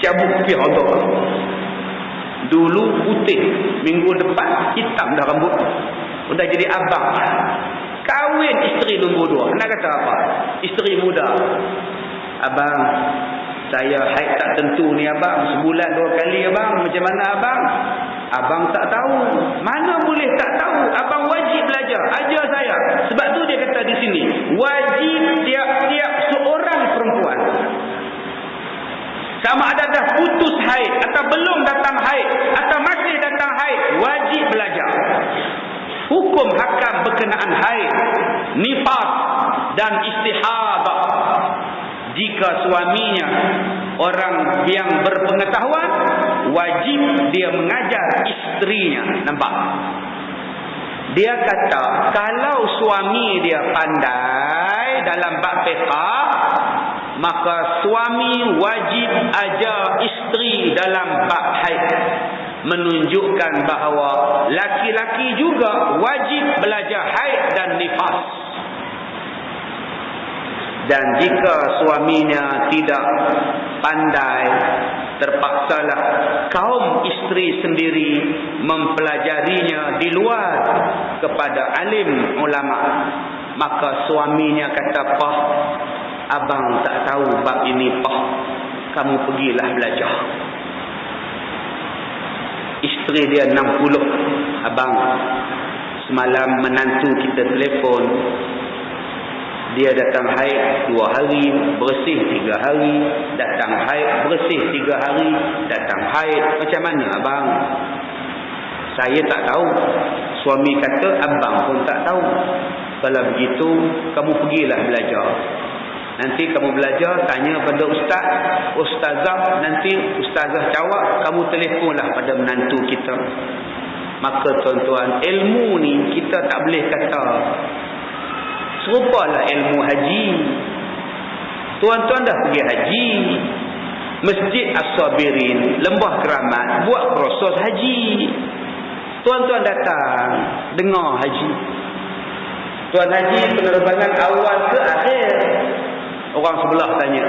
Cabut pihak. Dulu putih, minggu depan hitam dah rambut. Sudah jadi abang. Kahwin isteri nombor 2. Nak kata apa? Isteri muda. Abang, saya haid tak tentu ni abang. Sebulan 2 kali abang. Macam mana abang? Abang tak tahu. Mana boleh tak tahu? Abang wajib belajar. Ajar saya. Sebab tu dia kata di sini, wajib tiap-tiap seorang perempuan, sama ada dah putus haid atau belum datang haid atau masih datang haid, wajib belajar hukum hakam berkenaan haid, nifas dan istihadah. Jika suaminya orang yang berpengetahuan, wajib dia mengajar isterinya. Nampak? Dia kata kalau suami dia pandai dalam bab fiqh, maka suami wajib ajar isteri dalam bab haid, menunjukkan bahawa laki-laki juga wajib belajar haid dan nifas. Dan jika suaminya tidak pandai, terpaksalah kaum isteri sendiri mempelajarinya di luar kepada alim ulama. Maka suaminya kata, "Pah, abang tak tahu bab ini, Pah. Kamu pergilah belajar." Isteri dia 60. "Abang, semalam menantu kita telefon. Dia datang haid 2 hari, bersih 3 hari, datang haid, bersih 3 hari, datang haid. Macam mana abang?" "Saya tak tahu." Suami kata, "Abang pun tak tahu. Kalau begitu, kamu pergilah belajar. Nanti kamu belajar, tanya pada ustaz, ustazah, nanti ustazah jawab, kamu telefonlah pada menantu kita." Maka tuan-tuan, ilmu ni kita tak boleh kata serupalah ilmu haji. Tuan-tuan dah pergi haji, Masjid As-Sabirin, Lembah Keramat buat proses haji. Tuan-tuan datang dengar haji. Tuan haji penerbangan awal ke akhir. Orang sebelah tanya,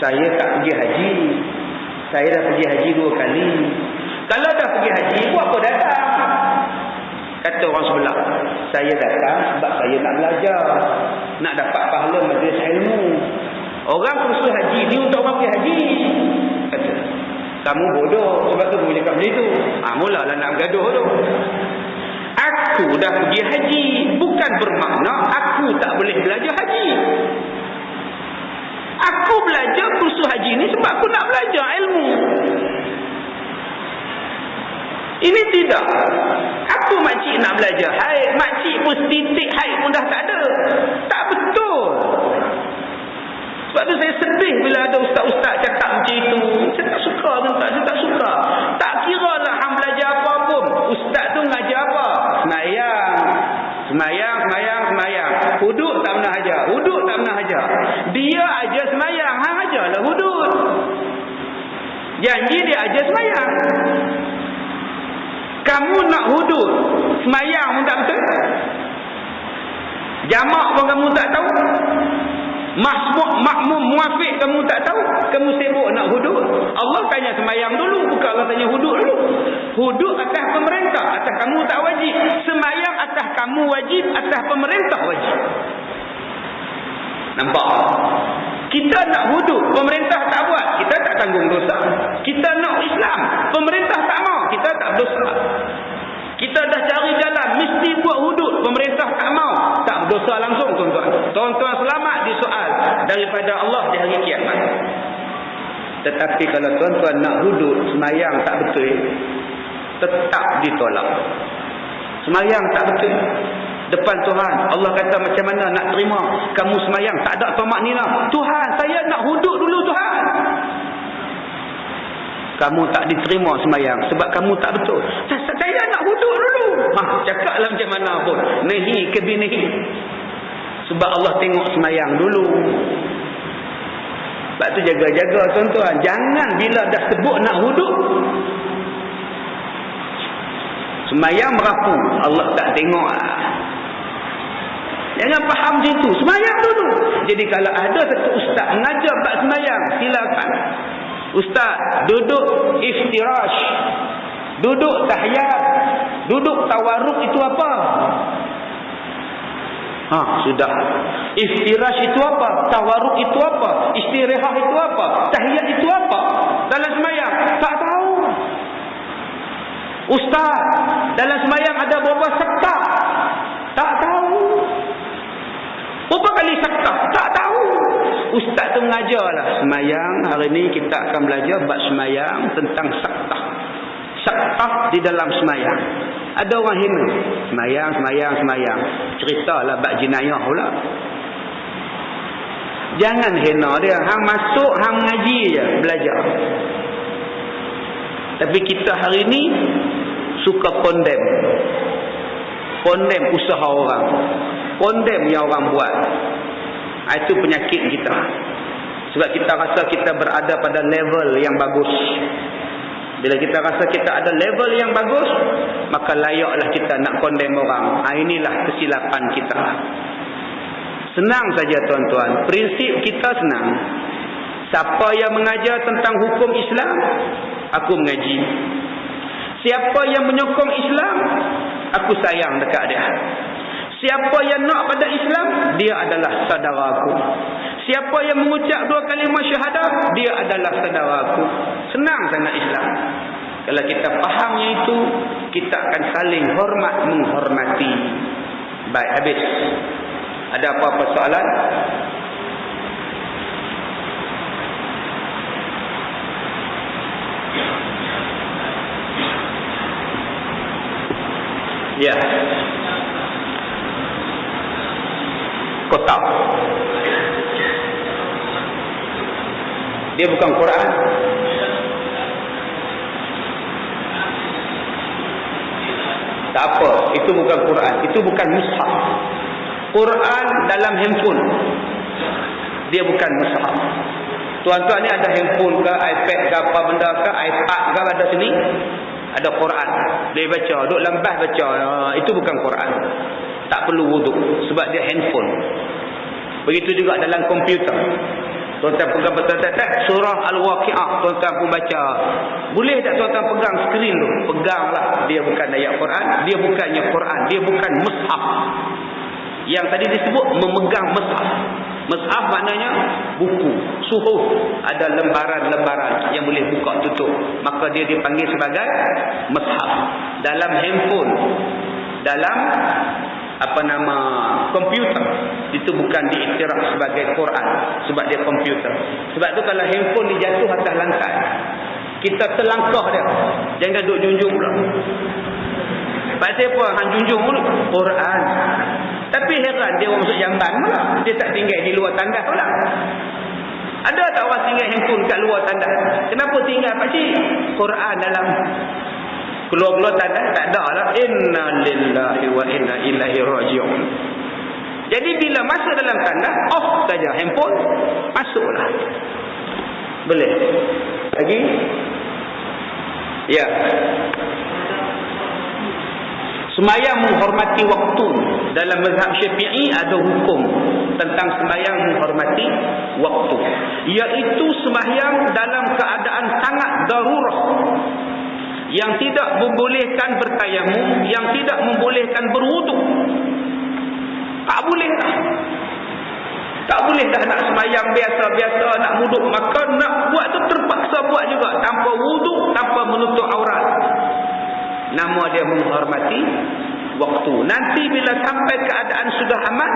"Saya tak pergi haji. Saya dah pergi haji 2 kali. Kalau dah pergi haji, buat apa datang?" Kata orang sebelah, "Saya datang sebab saya nak belajar, nak dapat pahala majlis ilmu. Orang kursus haji ni untuk orang pergi haji." Kata, "Kamu bodoh, sebab tu kamu cakap macam itu." Mulalah nak bergaduh tu. Aku dah pergi haji, bukan bermakna aku tak boleh belajar haji. Aku belajar kursus haji ni sebab aku nak belajar ilmu. Ini tidak. Aku makcik nak belajar haid, makcik pun titik haid pun dah tak ada. Tak betul. Sebab tu saya sedih bila ada ustaz-ustaz cakap macam itu. Saya tak suka tuan-tuan, saya tak suka. Tak kira lah hang belajar apa pun. Ustaz tu ngajar apa? Semayang. Semayang, semayang, semayang. Hudud tak pernah ajar. Hudud tak pernah ajar. Dia ajar semayang, hang ajarlah hudud. Janji dia ajar semayang. Kamu nak hudud, semayang pun tak betul. Jamak pun kamu tak tahu. Makmum muafiq kamu tak tahu. Kamu sibuk nak hudud. Allah tanya semayang dulu, bukan Allah tanya hudud dulu. Hudud atas pemerintah, atas kamu tak wajib. Semayang atas kamu wajib, atas pemerintah wajib. Nampak? Kita nak hudud, pemerintah tak buat, kita tak tanggung dosa. Kita nak Islam, pemerintah tak mau, kita tak dosa. Kita dah cari jalan, mesti buat buat hudud, pemerintah tak mau, tak berdosa langsung tuan-tuan. Tuan-tuan selamat disoal daripada Allah di hari kiamat. Tetapi kalau tuan-tuan nak hudud, semayang tak betul, tetap ditolak. Semayang tak betul depan Tuhan. Allah kata macam mana nak terima kamu semayang tak ada tamakninah. Tuhan, saya nak hudud dulu Tuhan. Kamu tak diterima semayang sebab kamu tak betul. Saya nak hudud dulu. Cakaplah macam mana pun. Nahi ke binahi. Sebab Allah tengok semayang dulu. Sebab tu jaga-jaga tuan-tuan. Jangan bila dah sebut nak hudud, semayang merapu, Allah tak tengok. Jangan faham situ. Semayang dulu. Jadi kalau ada satu ustaz mengajar bab semayang, silakan. Ustaz duduk iftirash, duduk tahiyat, duduk tawarruk itu apa? Sudah. Iftirash itu apa? Tawarruk itu apa? Istirihah itu apa? Tahiyat itu apa? Dalam semayang tak tahu. Ustaz, dalam semayang ada berapa sekah? Tak tahu. Berapa kali sekah? Tak tahu. Ustaz tu mengajarlah semayang. Hari ni kita akan belajar bab semayang tentang saktah. Saktah di dalam semayang. Ada orang hina. Semayang. Ceritalah bab jenayah pula. Jangan hina dia. Hang masuk, hang mengaji je, belajar. Tapi kita hari ni suka condemn usaha orang, condemn yang orang buat. Itu penyakit kita. Sebab kita rasa kita berada pada level yang bagus. Bila kita rasa kita ada level yang bagus, maka layaklah kita nak condemn orang. Inilah kesilapan kita. Senang saja tuan-tuan. Prinsip kita senang. Siapa yang mengajar tentang hukum Islam, aku mengaji. Siapa yang menyokong Islam, aku sayang dekat dia. Siapa yang nak pada Islam, dia adalah saudaraku. Siapa yang mengucap 2 kalimah syahadah, dia adalah saudaraku. Senang sangat Islam. Kalau kita fahamnya itu, kita akan saling hormat menghormati. Baik, habis. Ada apa-apa soalan? Ya. Kotak. Dia bukan Quran. Tak apa, itu bukan Quran. Itu bukan mushaf. Quran dalam handphone. Dia bukan mushaf. Tuan-tuan ni ada handphone ke, iPad ke, apa benda ke, iPad ke ada sini? Ada Quran. Dia baca, duduk lambah baca. Itu bukan Quran. Tak perlu wuduk sebab dia handphone. Begitu juga dalam komputer. Tuan-tuan pegang betul-betul surah Al-Waqi'ah, tuan-tuan pun baca. Boleh tak tuan-tuan pegang skrin tu? Peganglah. Dia bukan ayat Quran, dia bukannya Quran, dia bukan mushaf. Yang tadi disebut memegang mushaf. Mushaf maknanya buku, suhuf, ada lembaran-lembaran yang boleh buka tutup. Maka dia dipanggil sebagai mushaf. Dalam handphone, dalam komputer, itu bukan diiktiraf sebagai Quran sebab dia komputer. Sebab tu kalau handphone dijatuh atas lantai, kita terlangkah dia, jangan duduk junjung pula. Sebab siapa hang junjung pula? Quran. Tapi heran dia orang masuk jamban pula, dia tak tinggal di luar tandas pula. Ada tak orang tinggal handphone kat luar tandas? Kenapa tinggal pakcik? Quran dalam keluar-keluar tandas tak ada lah. Inna lillahi wa inna ilaihi raji'un. Jadi bila masuk dalam tandas, off saja handphone, masuklah. Boleh. Lagi? Ya. Semayang menghormati waktu. Dalam mazhab Syafi'i ada hukum tentang semayang menghormati waktu. Iaitu semayang dalam keadaan sangat darurah, yang tidak membolehkan bertayamum, yang tidak membolehkan berwuduk. Tak boleh dah. Tak boleh dah nak semayang biasa-biasa, nak wuduk. Maka nak buat tu terpaksa buat juga, tanpa wuduk, tanpa menutup aurat. Nama dia menghormati waktu. Nanti bila sampai keadaan sudah aman,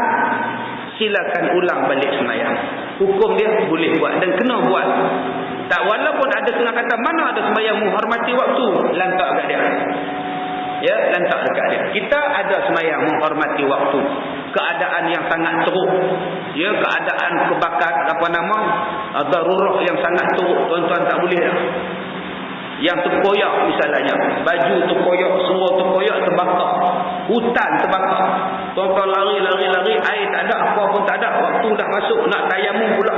silakan ulang balik sembahyang. Hukum dia boleh buat dan kena buat. Tak, walaupun ada setengah kata mana ada sembahyang menghormati waktu, lantak kat dia. Ya, lantak dekat dia. Kita ada sembahyang menghormati waktu. Keadaan yang sangat teruk. Ya, keadaan kebakar darurat yang sangat teruk, tuan-tuan tak boleh dah. Yang terkoyak misalnya, baju terkoyak, semua terkoyak, terbakar, hutan terbakar, tuan-tuan lari, air tak ada, apa pun tak ada, waktu dah masuk nak tayamum pula,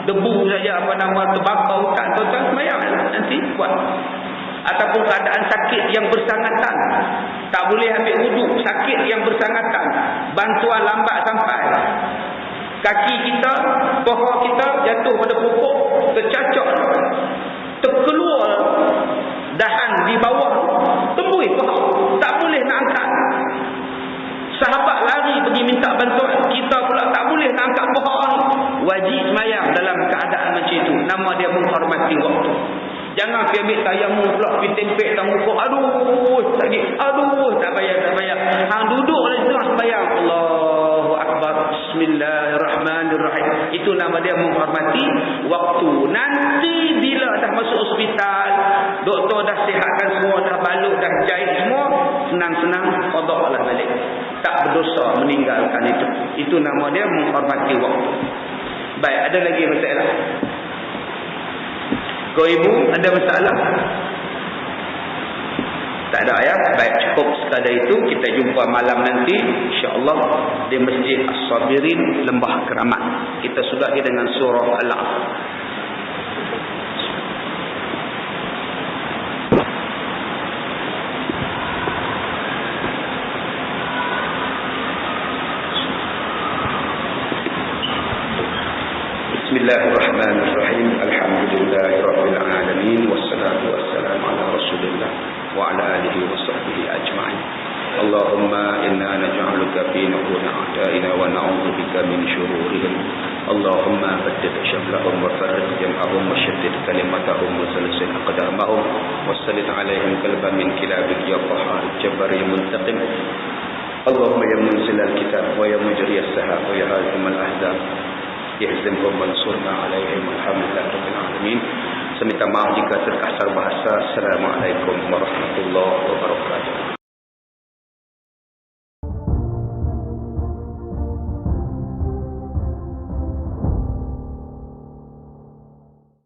debu saja terbakar hutan, tuan-tuan sembahyang nanti buat. Ataupun keadaan sakit yang bersangatan, tak boleh ambil wuduk, sakit yang bersangatan, bantuan lambat sampai, kaki kita, paha kita jatuh pada pokok, tercacak, terkeluar dahan di bawah, tembus paha, tak boleh nak angkat. Sahabat lari pergi minta bantuan, kita pula tak boleh nak angkat paha ni. Wajib sembahyang dalam keadaan macam itu. Nama dia menghormati waktu. Jangan pergi ambil tayamum pula, pergi tempek dalam muka, aduh sakit, aduh tak payah. Hang duduk dalam tengah sembahyang, Allahu Akbar, Bismillahirrahmanirrahim. Itu nama dia menghormati waktu. Nanti bila dah masuk hospital, doktor dah sihatkan semua, dah balut, dah jahit semua, senang-senang qada lah balik. Tak berdosa meninggalkan itu. Itu nama dia menghormati waktu. Baik, ada lagi masalah? Kau ibu ada masalah? Tak ada ya? Baik, cukup sekadar itu. Kita jumpa malam nanti insya-Allah di Masjid As-Sabirin, Lembah Keramat. Kita sudahi dengan surah Al-Asr. Bismillahirrahmanirrahim. Alhamdulillahirabbil alamin wassalatu wassalamu ala Rasulillah wa ala alihi wa sahbihi ajma'in. Allahumma inna naj'aluka fi nuhuri a'da'ina wa na'udzu bika min shururihim. Allahumma baddid shamlahum wa farrij jam'ahum wa shaddid kalimatahum wa salsil aqdamahum wa sallit 'alaihim qalban min kilabik ya qahhar jabbar ya muntaqim. Allahumma ya munzil al-kitab wa ya mujri as-sahab wa ya hazim al-ahzab ihzimhum wansurna alaihim alhamdulillahi rabbil alamin. Saya minta maaf jika terkasar bahasa. Assalamualaikum warahmatullahi wabarakatuh.